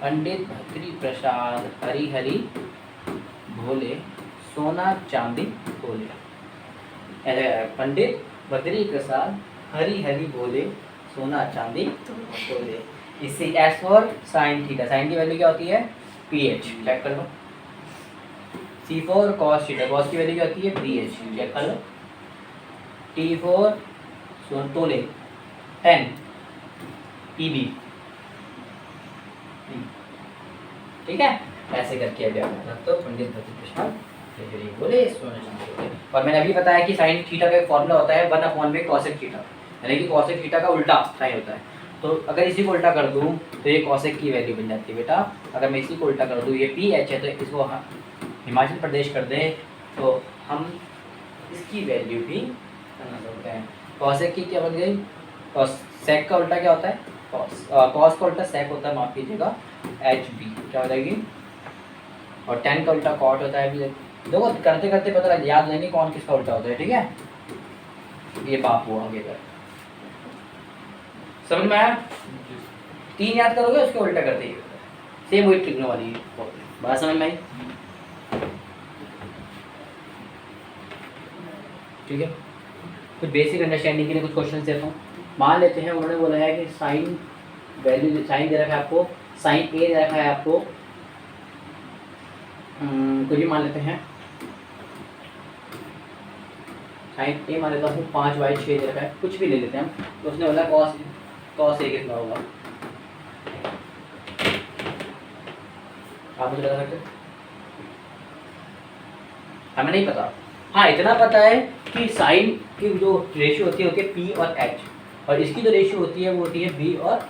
पंडित भद्री प्रसाद हरी हरी भोले सोना चांदी तोले। ऐसे पंडित बद्री प्रसाद हरी हरी बोले सोना चांदी बोले। इससे S for sine theta, sine की वैल्यू क्या होती है पीएच, चेक कर लो। C for cos theta, cos की वैल्यू क्या होती है पीएच, चेक कर लो। टी फॉर तोले 10 पीबी, ठीक है। ऐसे करके अभी आप तो पंडित बद्री प्रसाद बोले सोना चांदी बोले। और मैंने अभी बताया कि साइन थीटा का एक फॉर्मूला होता है 1/में कॉसेक थीटा, यानी कि कॉसेक थीटा का उल्टा साइन होता है। तो अगर इसी को उल्टा कर दूं तो ये कॉसेक की वैल्यू बन जाती है बेटा। अगर मैं इसी को उल्टा कर दूं, ये पी एच है तो इसको हिमाचल प्रदेश कर दें तो हम इसकी वैल्यू भी करना सकते हैं। कॉसेक की क्या बन गई, सेक का उल्टा क्या होता है कॉस, कॉस का उल्टा सेक होता है, माफ कीजिएगा एच बी क्या हो जाएगी। और 10 का उल्टा कॉट होता है। अभी देखो करते करते पता लग याद नहीं कौन किसका उल्टा होता है, ठीक है। ये बाप हुआ आगे तक समझ में आया। 3 याद करोगे उसके उल्टा कर देंगे, सेम वही ट्रिग्नो वाली बात समझ में आई, ठीक है। कुछ बेसिक अंडरस्टैंडिंग के लिए कुछ क्वेश्चन देता हूँ। मान लेते हैं उन्होंने बोला है कि साइन वैल्यू, साइन दे रखा है आपको, साइन ए दे रखा है आपको, कुछ भी मान लेते हैं, साइन ए मान लेता हूँ 5/6 दे रखा है, कुछ भी ले लेते हैं हम। तो उसने बोला कॉस ए कितना होगा, आप मुझे बता सकते हैं? हमें नहीं पता। हाँ इतना पता है कि साइन की जो रेशियो होती है पी और एच, और इसकी जो रेशियो होती है वो होती है बी और,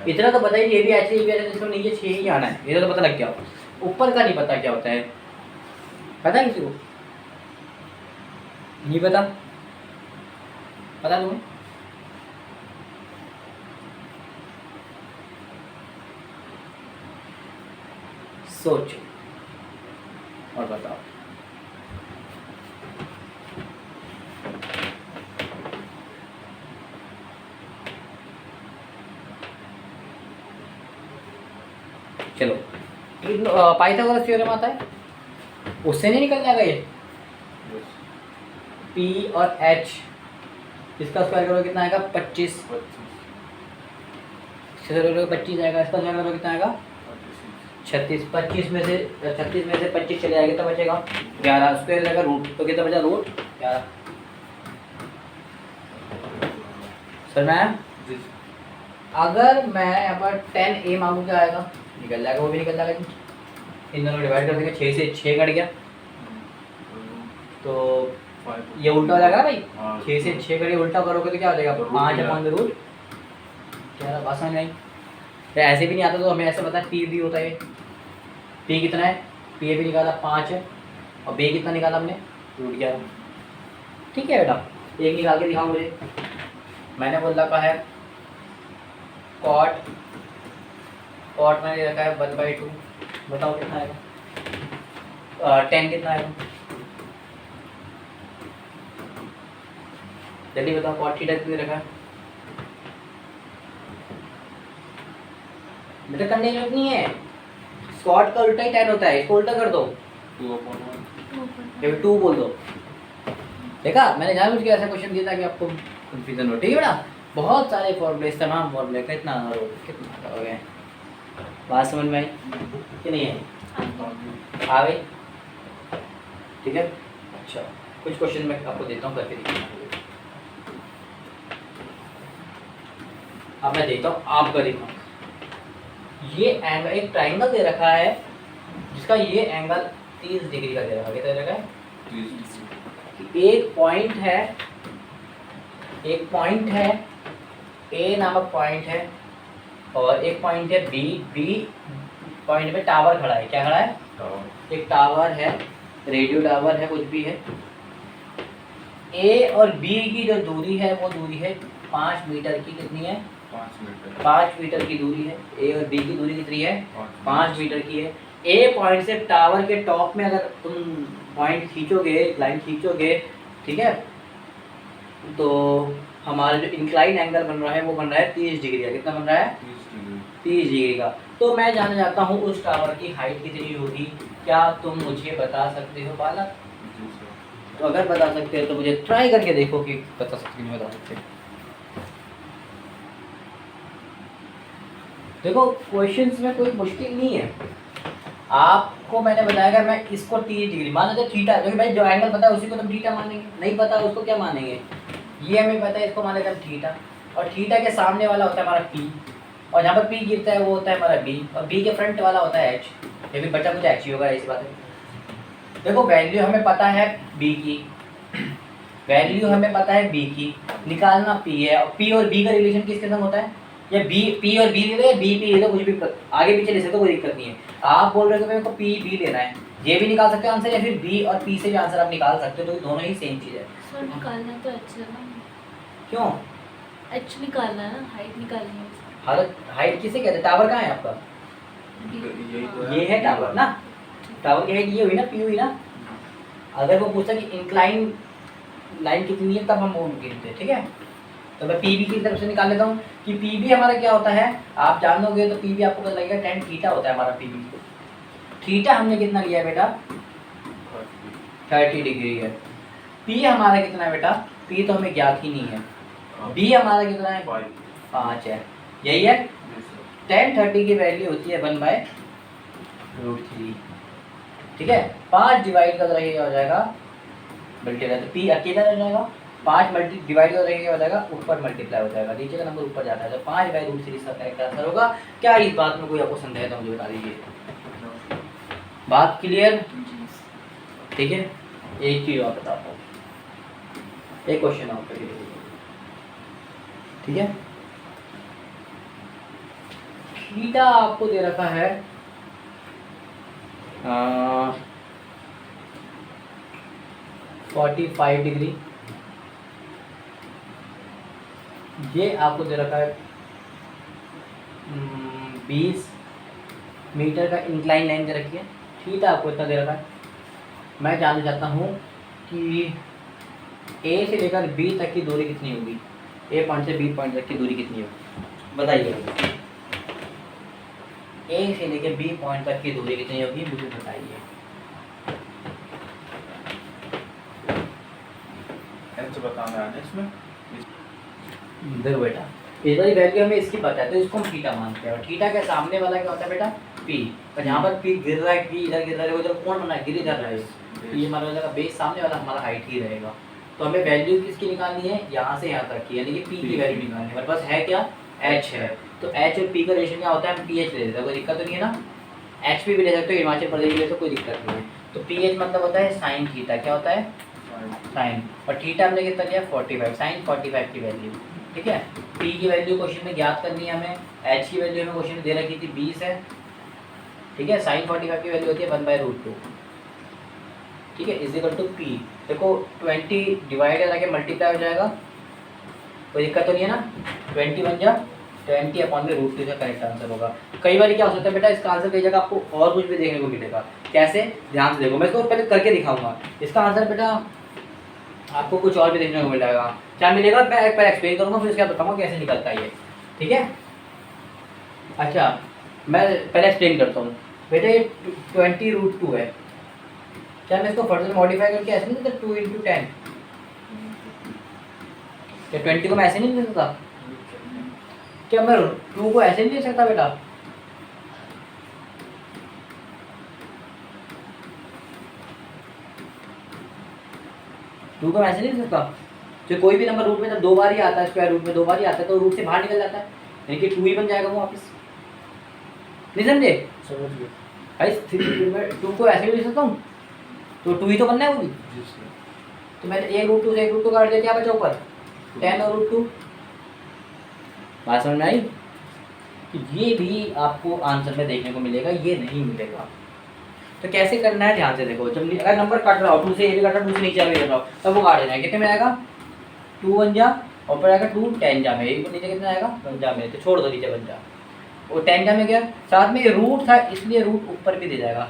इतना तो पता ही, ये भी एच ये भी एच, इसमें नहीं ये 6 ही आना है, इतना तो पता लग गया। ऊपर का नहीं पता क्या होता है, पता है किसी को नहीं पता, पता तुम्हें? सोचो और बताओ। चलो पाइथागोरस थ्योरम आता है, उससे नहीं निकल जाएगा ये P और H, इसका स्क्वायर करोगे कितना आएगा 25, 25 आएगा, इसका स्क्वायर करोगे कितना आएगा 36, 25 में से 25 चले जाएगा तो बचेगा 11, स्क्वायर रहेगा रूट, तो कितना बचा रूट 11। सर मैं अगर मैं यहाँ पर 10A मांगू क्या आएगा, निकल जाएगा, वो भी निकल जाएगा। इन दोनों डिवाइड कर देंगे, 6 से 6 कट गया तो ये उल्टा हो जाएगा ना भाई, 6 से 6 कट उल्टा करोगे तो क्या हो जाएगा 5/√, क्या आसान नहीं। तो ऐसे भी नहीं आता तो हमें ऐसे पता है पी भी होता है, पी कितना है, पी भी निकाला 5 है, और बी कितना निकाला हमने √11, ठीक है बेटा। एक निकाल के दिखाओ मुझे, मैंने बोल रखा है कॉट मैंने रखा है 1/2, बताओ कितना आएगा, 10 कितना आएगा जल्दी बताओ। कॉट थीटा कितने रखा है, बेटा करने की जरूरत नहीं है, स्क्वाट का उल्टा ही 10 होता है, इसको उल्टा कर दो 2 बोल दो। देखा मैंने जानबूझ के ऐसा क्वेश्चन दिया था कि आपको कंफ्यूजन हो, ठीक है बेटा। बहुत सारे फॉर्मूले, तमाम फॉर्मूले कितना हो गए, बात समझ में आई कि नहीं है, आ गई, ठीक है। अच्छा कुछ क्वेश्चन मैं आपको देता हूँ करके देखिए, अब मैं देता हूँ आपका दिमाग। ये एंगल, एक ट्राइंगल दे रखा है जिसका ये एंगल 30 डिग्री का दे रखा है, कितना दे रखा है, एक पॉइंट है ए नामक पॉइंट है, और एक पॉइंट है बी पॉइंट में टावर खड़ा है, क्या खड़ा है, एक टावर है, रेडियो टावर है, कुछ भी है। ए और बी की जो दूरी है वो दूरी है 5 मीटर की, कितनी है 5 मीटर की दूरी है। ए और बी की दूरी कितनी है 5 मीटर की है। ए पॉइंट से टावर के टॉप में अगर तुम पॉइंट खींचोगे, लाइन खींचोगे, ठीक है, तो हमारा जो इंक्लाइन एंगल बन रहा है वो बन रहा है 30 डिग्री का, कितना बन रहा है 30 डिग्री का। तो मैं जानना चाहता हूँ उस टावर की हाइट कितनी होगी, क्या तुम मुझे बता सकते हो बालक? तो अगर बता सकते हैं तो मुझे ट्राई करके देखो कि बता सकते नहीं बता सकते। देखो क्वेश्चंस में कोई मुश्किल नहीं है। आपको मैंने बताया कि मैं इसको 30 डिग्री मान लीजिए थीटा, क्योंकि भाई जो एंगल पता है उसी को तो थीटा मानेंगे, नहीं पता उसको क्या मानेंगे। ये हमें पता है, इसको मान लेते हैं थीटा, और थीटा के सामने वाला होता है हमारा पी, और जहाँ पर पी गिरता है वो होता है हमारा बी, और बी के फ्रंट वाला होता है एच। ये भी बचा कुछ एच ही होगा, ऐसी बात है। देखो वैल्यू हमें पता है बी की, वैल्यू हमें पता है बी की, निकालना पी है, और पी और बी का रिलेशन किसके संग होता है, या बी पी और बी ले लो, बी पी ले लो, कुछ भी आगे पीछे ले सकते हो, कोई दिक्कत नहीं है। आप बोल रहे हो कि मेरे को पी बी लेना है, ये भी निकाल सकते हो आंसर, या फिर बी और पी से भी आंसर आप निकाल सकते हो, तो दोनों ही सेम चीज़ है। सर निकालना तो एच है ना, क्यों? एच निकालना है ना, हाइट निकालनी है उसकी। हाइट किसे कहते हैं? टावर कहाँ है आपका? यही तो है। ये है टावर ना, टावर की हाइट ये हुई ना, पी हुई ना। अगर वो पूछता कि इंक्लाइन लाइन कितनी है तब हम वो गिनते हैं, ठीक है। तो मैं पी बी की तरफ से निकाल लेता हूँ कि पी बी हमारा क्या होता है, आप जानोगे तो पी बी आपको पता लगेगा, tan थीटा होता है हमारा पी बी। थीटा हमने कितना लिया है बेटा? 30 डिग्री है। पी हमारा कितना है बेटा? पी तो हमें ज्ञात ही नहीं है। बी हमारा कितना है? 5 है, यही है। tan 30 की वैल्यू होती है 1/√3, ठीक है। 5 डिवाइड कर रही हो जाएगा मल्टीप्लाई, तो पी अकेला रह जाएगा, 5 डिवाइड कर रही हो जाएगा, ऊपर मल्टीप्लाई हो जाएगा, नीचे का नंबर ऊपर जाता है, तो 5/√3 इसका करेक्ट आंसर होगा। क्या इस बात में कोई आपको संदेह है तो मुझे बता दीजिए। बात क्लियर? ठीक है। एक चीज और बताता हूँ, एक क्वेश्चन और करिए, ठीक है। थीटा आपको दे रखा है 45 डिग्री, ये आपको दे रखा है 20 मीटर का इंक्लाइन लाइन दे रखी है। थीटा आपको इतना दे रखा है। मैं जानना चाहता हूँ कि ए से लेकर बी तक की दूरी कितनी होगी, ए पॉइंट से बी पॉइंट तक की दूरी कितनी होगी, बताइए। ए से लेकर बी पॉइंट तक की दूरी कितनी होगी, मुझे बताइए। बताना है इसमें। देखो बेटा, इस वाली वैल्यू हमें इसकी पता है तो इसको हम थीटा मानते हैं, और थीटा के सामने वाला क्या होता है बेटा? पी। और जहाँ पर पी गिर रहा है, पी इधर गिर रहा है, उधर कौन बना है? गिर इधर रहा है, तो ये हमारा हो जाएगा बेस, सामने वाला हमारा हाइट ही रहेगा। तो हमें वैल्यू किसकी निकालनी है? यहाँ से यहाँ तक की, यानी कि पी की वैल्यू निकालनी है। हमारे पास है क्या? एच है, तो एच और पी का रेशियो क्या होता है? हम पी एच ले लेते हैं, कोई दिक्कत तो नहीं है ना। एच पी भी ले सकते हो, हिमाचल प्रदेश ले तो कोई दिक्कत नहीं है। तो पी एच मतलब होता है साइन थीटा, क्या होता है? साइन, और थीटा हमने कितना लिया? 45, साइन 45 की वैल्यू, ठीक है। पी की वैल्यू क्वेश्चन में ज्ञात करनी है हमें, एच की वैल्यू हमें क्वेश्चन में दे रखी थी 20 है, ठीक है। साइन 45 की वैल्यू होती है 1/√2, ठीक है, इज इक्वल टू पी। देखो 20 डिवाइड करके मल्टीप्लाई हो जाएगा, कोई दिक्कत तो नहीं है ना। 20 बन जा 20/√2 का करेक्ट आंसर होगा। कई बार क्या हो सकता है बेटा, इसका आंसर कई जगह आपको और कुछ भी देखने को मिलेगा। कैसे? ध्यान से देखो, मैं इसको पहले करके दिखाऊंगा। इसका आंसर बेटा आपको कुछ और भी देखने को मिल जाएगा, क्या मिलेगा मैं एक बार एक्सप्लेन करूँगा, फिर उसके बाद बताऊँगा कैसे निकलता है ये, ठीक है। अच्छा मैं पहले एक्सप्लेन करता हूँ बेटा। ये 20√2 है, क्या मैं इसको फर्दर मॉडिफाई करके ऐसे नहीं देता 2 × 10, क्या 20 को मैं ऐसे नहीं दे सकता? क्या मैं 2 को ऐसे नहीं दे सकता बेटा? टू को मैं ऐसे नहीं दे सकता। तो कोई भी नंबर रूट में जब 2 बार ही आता है, स्क्वायर रूट में 2 बार ही आता है, तो रूट से बाहर निकल जाता है, यानी कि 2 ही बन जाएगा वो वापस। नहीं समझे? समझ गए। भाई 2 को ऐसे भी दे सकता हूँ, तो 2 ही तो बनना है वो भी। तो मैंने एक रूट 2 से एक रूट 2 काट दिया, क्या बचा ऊपर? 10 और √2। बात समझ में आई? ये भी आपको आंसर में देखने को मिलेगा, ये नहीं मिलेगा। तो कैसे करना है ध्यान से देखो। जब अगर नंबर काट रहा हो 2 से ए भी काट रहा हो, 2 से नीचे भी काट रहा हो, तब वो काट देना है। कितने में आएगा? 2 बन जा, और ऊपर आएगा 2 10 जा में, नीचे कितना आएगा? 1 जा में, तो छोड़ दो नीचे 1 जा। वो 10 जा में गया, साथ में ये रूट था इसलिए रूट ऊपर भी दे जाएगा,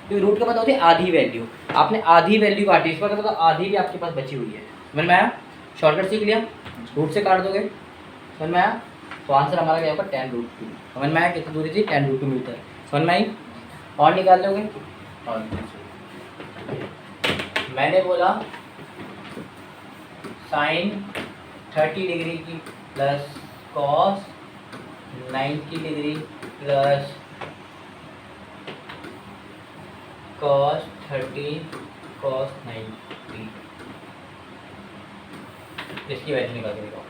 क्योंकि रूट का पता होती है आधी वैल्यू। आपने आधी वैल्यू काटी, इस पर मतलब आधी भी आपके पास बची हुई है। समझ में आया? शॉर्टकट सीख लिया, रूट से काट दोगे। समझ में आया? तो आंसर हमारा क्या होगा? 10√2। समझ में आया कितनी दूरी थी? 10√2 मीटर। समझ में आई? और निकाल लोगे। मैंने बोला साइन 30 डिग्री की plus cos 90 degree plus cos 30 cos 90, इसकी वैल्यू निकाल के दिखाओ।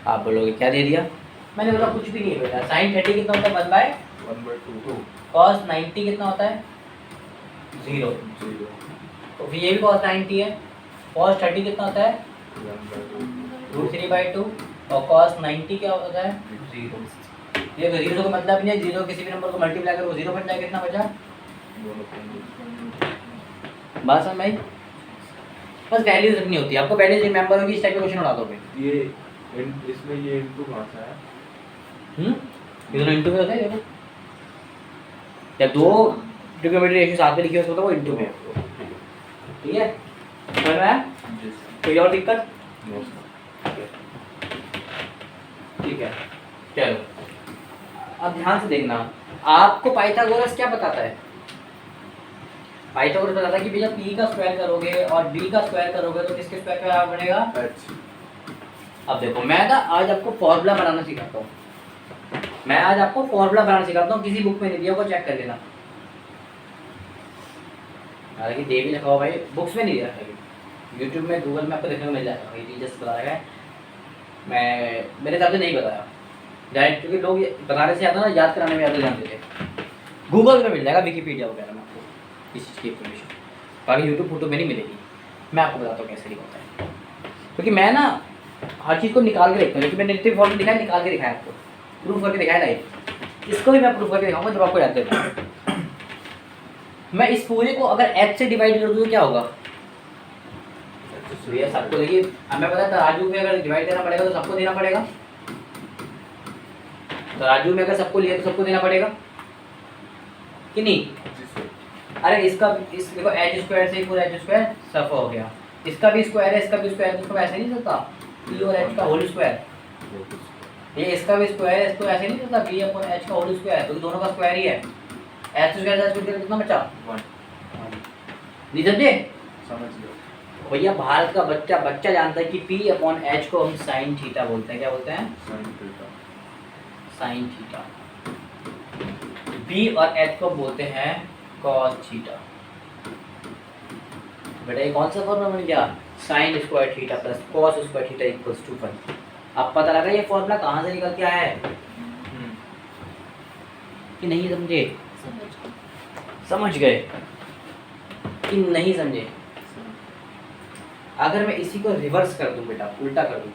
आप बोलोगे क्या दे दिया? मैंने बोला कुछ भी नहीं है बेटा। साइन 30 कितना होता है? 1/2। कॉस 90 कितना होता है? 0। तो फिर ये भी कॉस 90 है। कॉस 30 कितना होता है? √3/2। और कॉस 90 क्या होता है? 0। ये 0 का मतलब नहीं है 0 किसी भी नंबर को मल्टीप्लाई करो 0 बन जाए, कितना बचा? बात समझ में? बस वैल्यूज रखनी होती है आपको, वैल्यूज रिमेंबर होगी, इस टाइप के क्वेश्चन उड़ा दोगे। ये इसमें ये इनटू कहाँ से आया? इधर इनटू में होता है देखो, जब दो ट्रिग्नोमेट्री रेशियो साथ में लिखी हो तो वो इनटू में है। ठीक है, समझ में आया? कोई और दिक्कत? ठीक है, चलो अब ध्यान से देखना। आपको पाइथागोरस क्या बताता है? पाइथागोरस बताता है कि भैया p का स्क्वायर करोगे और b का स्क्वायर करोगे तो किसके स्क्वायर के बराबर बनेगा? अब देखो मैं ना आज आपको फॉर्मूला बनाना सिखाता हूँ। मैं आज आपको फॉर्मूला बनाना सिखाता हूँ, किसी बुक में नहीं दिया, वो चेक कर लेना। हालांकि दे भी लिखा हो भाई, बुक्स में नहीं दिया है, यूट्यूब में गूगल में आपको देखने को मिल जाएगा। भाई टीचर्स बता रहे हैं, मैं मेरे हिसाब से नहीं बताया डायरेक्ट, क्योंकि लोग बताने से ज़्यादा ना याद कराने में ज़्यादा ध्यान देते हैं। गूगल में मिल जाएगा, विकीपीडिया वगैरह में आपको इस चीज़ की इन्फॉर्मेशन, बाकी यूट्यूब फोटो में नहीं मिलेगी। मैं आपको बताता हूँ कैसे लिखा होता है, क्योंकि मैं ना हर चीज़ को निकाल के देखता हूँ। क्योंकि मैंने जितने फॉर्मूला दिखाया निकाल के दिखाया आपको, प्रूफ करके दिखाया लाइव। इसको भी मैं प्रूफ करके दिखाऊंगा जब आपको याद देना। मैं इस पूरे को अगर h से डिवाइड कर दूँ तो क्या होगा? भैया सबको देखिए, हमें पता है तराजू में अगर डिवाइड देना पड़ेगा तो सबको देना पड़ेगा। तराजू में अगर सबको लिया तो सबको देना पड़ेगा कि नहीं? अरे इसका इस देखो h² से पूरा h² सफा हो गया, इसका भी स्क्वायर है, इसका भी स्क्वायर है, तो इसको ऐसे नहीं चलता p और h का होल स्क्वायर। ये इसका भी स्क्वायर है, इसको ऐसे नहीं चलता p अपॉन h का होल स्क्वायर, तो दोनों का स्क्वायर ही है। h² कितना बचा? 1। नहीं समझे? समझ लो भैया भारत का बच्चा जानता है कि p अपॉन h को हम साइन थीटा बोलते हैं। क्या बोलते हैं? Sine theta. b और h को बोलते हैं cos थीटा। बेटा ये कौन सा फॉर्मूला बन गया? Sine square theta plus cos square theta equals to 1। अब पता लगा ये फॉर्मूला कहाँ से निकल के आया है कि नहीं समझे? समझ गए कि नहीं समझे? अगर मैं इसी को रिवर्स कर दूं बेटा, उल्टा कर दूं,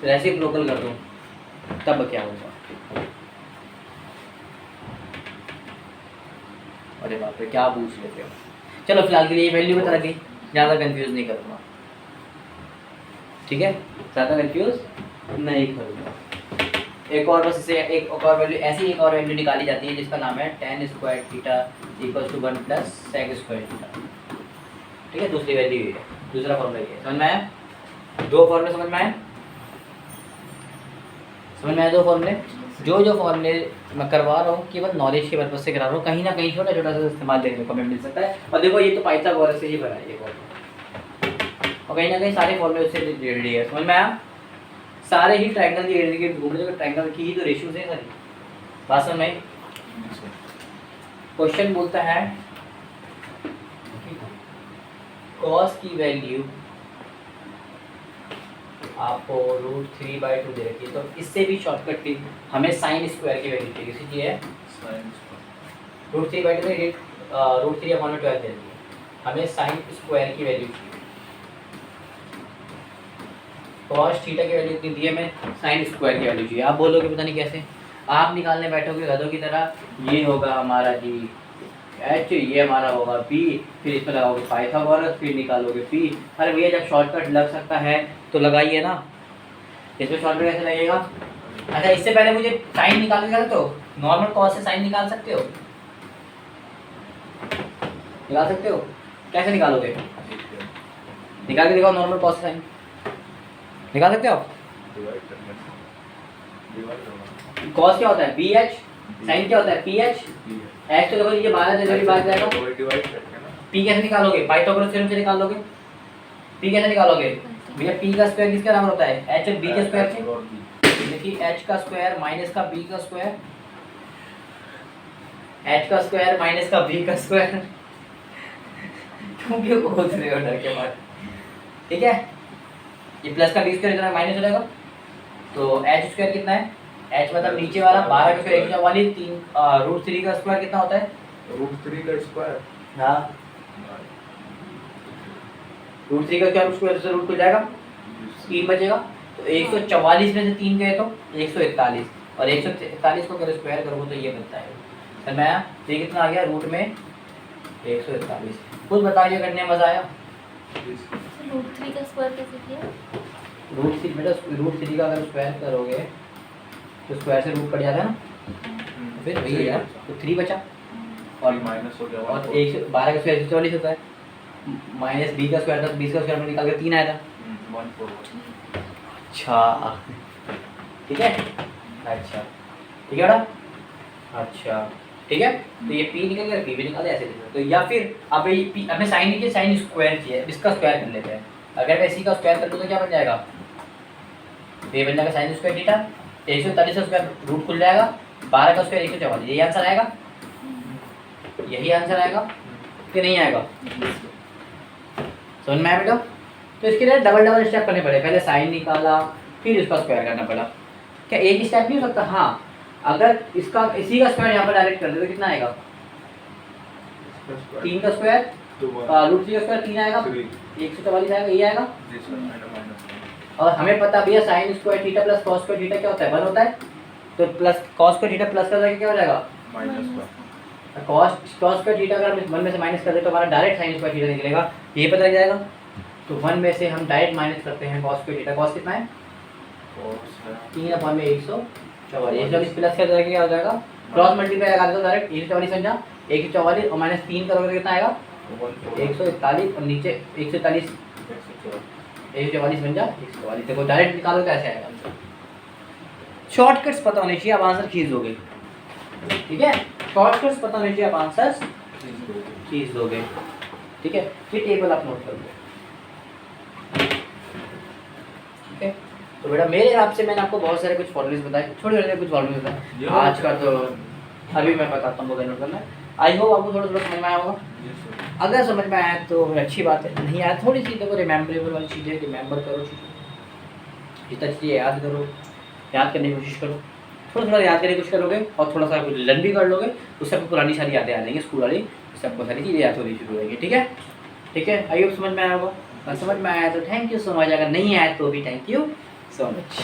रेसिप्रोकल कर दूं, तब क्या होगा? अरे बाप रे, क्या पूछ लेते हो। चलो फिलहाल के लिए वैल्यू बता दी, ज़्यादा कंफ्यूज नहीं करूँगा। ठीक है, ज़्यादा कंफ्यूज नहीं करूँगा। एक और बस इसे एक और वैल्यू, ऐसी एक और वैल्यू निकाली जाती है जिसका नाम है tan square theta equal to 1 plus sec square theta. ठीक है, दूसरी वैल्यू ये है, दूसरा फॉर्मूला ये है। समझ में आया? दो फॉर्मूले समझ में आए? समझ में आए दो फॉर्मूले? जो फॉर्मूले मैं करवा रहा हूँ केवल नॉलेज के पर्पज से करा रहा हूँ, कहीं ना कहीं छोटा छोटा सा इस्तेमाल देखने को मिल सकता है। और देखो ये तो पाइथागोरस से ही बना है ये फॉर्मूला, और कहीं ना कहीं सारे फॉर्मूले उससे रिलेटेड है। समझ में आया? सारे ही ट्रायंगल की घूमने ट्रायंगल की ही तो रेशियोज है सारी। बात समझ में? क्वेश्चन बोलता है कॉस की वैल्यू आपको √3/2 दे रखी है, तो इससे भी शॉर्टकट की हमें साइन स्क्वायर की वैल्यू चाहिए। किसी चाहिए √3/2 में √3/12 दे रखी है, हमें साइन स्क्वायर की वैल्यू चाहिए। कॉस थीटा की वैल्यू इतनी दी है, हमें साइन स्क्वायर की वैल्यू चाहिए। आप बोलोगे पता नहीं कैसे, आप निकालने बैठोगे गधों की तरह। ये होगा हमारा जी h, ये हमारा होगा p, फिर इसमें लगाओगे पाइथागोरस, फिर निकालोगे p। अरे भैया जब शॉर्टकट लग सकता है तो लगाइए ना, इसमें शॉर्टकट कैसे लगेगा? अच्छा इससे पहले मुझे साइन निकाल सकते हो, नॉर्मल कॉस से साइन निकाल सकते हो? निकाल सकते हो? कैसे निकालोगे? निकाल के दिखाओ, नॉर्मल कॉस से साइन निकाल सकते हो? कॉस क्या होता है? bh, साइन क्या होता है? ph। h तो देखो ये 12 से बाहर जाएगा, पी कैसे निकालोगे? पाइथागोरस थ्योरम से निकाल लोगे। पी कैसे निकालोगे भैया? पी का स्क्वायर किसका बराबर होता है? एच और बी के स्क्वायर से। और B। देखिए एच का स्क्वायर माइनस का बी का स्क्वायर, एच का स्क्वायर माइनस का बी का स्क्वायर। तुम क्यों खोज रहे हो डर के बाद? ठीक है, ये प्लस का बी स्क्वायर इतना माइनस हो जाएगा, तो एच स्क्वायर कितना है? एच मतलब नीचे वाला 12 का स्क्वायर 144, 3 रूट 3 का स्क्वायर कितना होता है? √3 का स्क्वायर। हाँ, रूट 3 का स्क्वायर से रूट हो जाएगा, 3 बचेगा, तो 144 में से 3 गए तो 141, और 141 को अगर स्क्वायर करोगे तो ये बनता है। सर मैं ये कितना आ गया? रूट में 141। खुद बताइए, करने में मज़ा आया? √3 का स्क्वायर कैसे किया? रूट 3 बेटा, रूट 3 का अगर स्क्वायर करोगे तो स्क्वायर से रूट कट जाता है ना, फिर वही है यार, तो 3 बचा, और माइनस हो गया और 112 का स्क्वायर 144 होता है, माइनस बी का स्क्वायर था तो 20 का स्क्वायर में निकाल के 3 आया था। 141। अच्छा ठीक है, अच्छा ठीक है बेटा, अच्छा ठीक है, तो ये p निकल गया, p भी निकाले ऐसे लिखो। तो या फिर अब ये p हमें साइन नीचे साइन स्क्वायर चाहिए, इसका स्क्वायर कर लेते हैं। अगर मैं इसी का स्क्वायर कर दूँ तो क्या बन जाएगा? ये बन जाएगा साइन स्क्वायर थीटा, 143 का स्क्वायर रूट खुल जाएगा, 12 का स्क्वायर 144, यही आंसर आएगा, यही आंसर आएगा कि नहीं आएगा? समझ में आया बेटा? तो इसके लिए डबल स्टेप करने पड़े, पहले साइन निकाला फिर इसका स्क्वायर करना पड़ा। क्या एक ही स्टेप नहीं हो सकता? हाँ, अगर इसका इसी का स्क्वायर यहाँ पर डायरेक्ट कर दे तो कितना आएगा? 3 का स्क्वायर रूट 3 का स्क्वायर 3 आएगा, 144 आएगा, ये आएगा। और हमें पता भैया sign square theta plus cos square theta क्या होता है? 1 होता है, तो plus cos square theta plus का क्या हो जाएगा? कॉस स्क्वायर थीटा अगर हम 1 में से माइनस कर दे तो हमारा डायरेक्ट साइन स्क्वायर थीटा निकलेगा, ये पता लग जाएगा। तो 1 में से हम डायरेक्ट माइनस करते हैं कॉस स्क्वायर थीटा, कॉस कितना है? 3/144 प्लस कर देंगे क्या हो जाएगा? क्रॉस मल्टीप्लाई लगा दो डायरेक्ट, 144 बन जा, 144 और माइनस 3 करोगे तो कितना आएगा? 141, और नीचे 141, 144 बन जा 144। देखो डायरेक्ट निकालो कैसे आएगा? शॉर्टकट्स पता होने चाहिए, आप आंसर खींच दोगे। ठीक है, शॉर्टकट्स पता होने चाहिए, आप आंसर खींच दोगे। ठीक है, ये टेबल आप नोट कर लो। ठीक है, तो बेटा मेरे हिसाब से मैंने आपको बहुत सारे कुछ फॉर्मूलेस बताए, छोटे छोटे कुछ फॉर्मूलेस बताए आज का, तो अभी मैं बताता हूँ नोट करना। आई होप आपको थोड़ा थोड़ा समझ में आया होगा। अगर समझ में आया तो अच्छी बात है, नहीं आया थोड़ी सी देखो रिमेम्बरेबल वाली चीज़ें रिमेम्बर करो, चीज़ें जितना चीज़ें याद करो, याद करने की कोशिश करो, थोड़ा थोड़ा याद करने की कोशिश करोगे और थोड़ा सा कुछ लर्न भी कर लोगे, उससे आपको पुरानी सारी यादें आ जाएंगी स्कूल वाली, उससे आपको सारी चीज़ें याद होनी शुरू हो जाएंगी। ठीक है, ठीक है, आई होप समझ में आया होगा। अगर समझ में आया तो थैंक यू सो मच, अगर नहीं आया तो भी थैंक यू सो मच।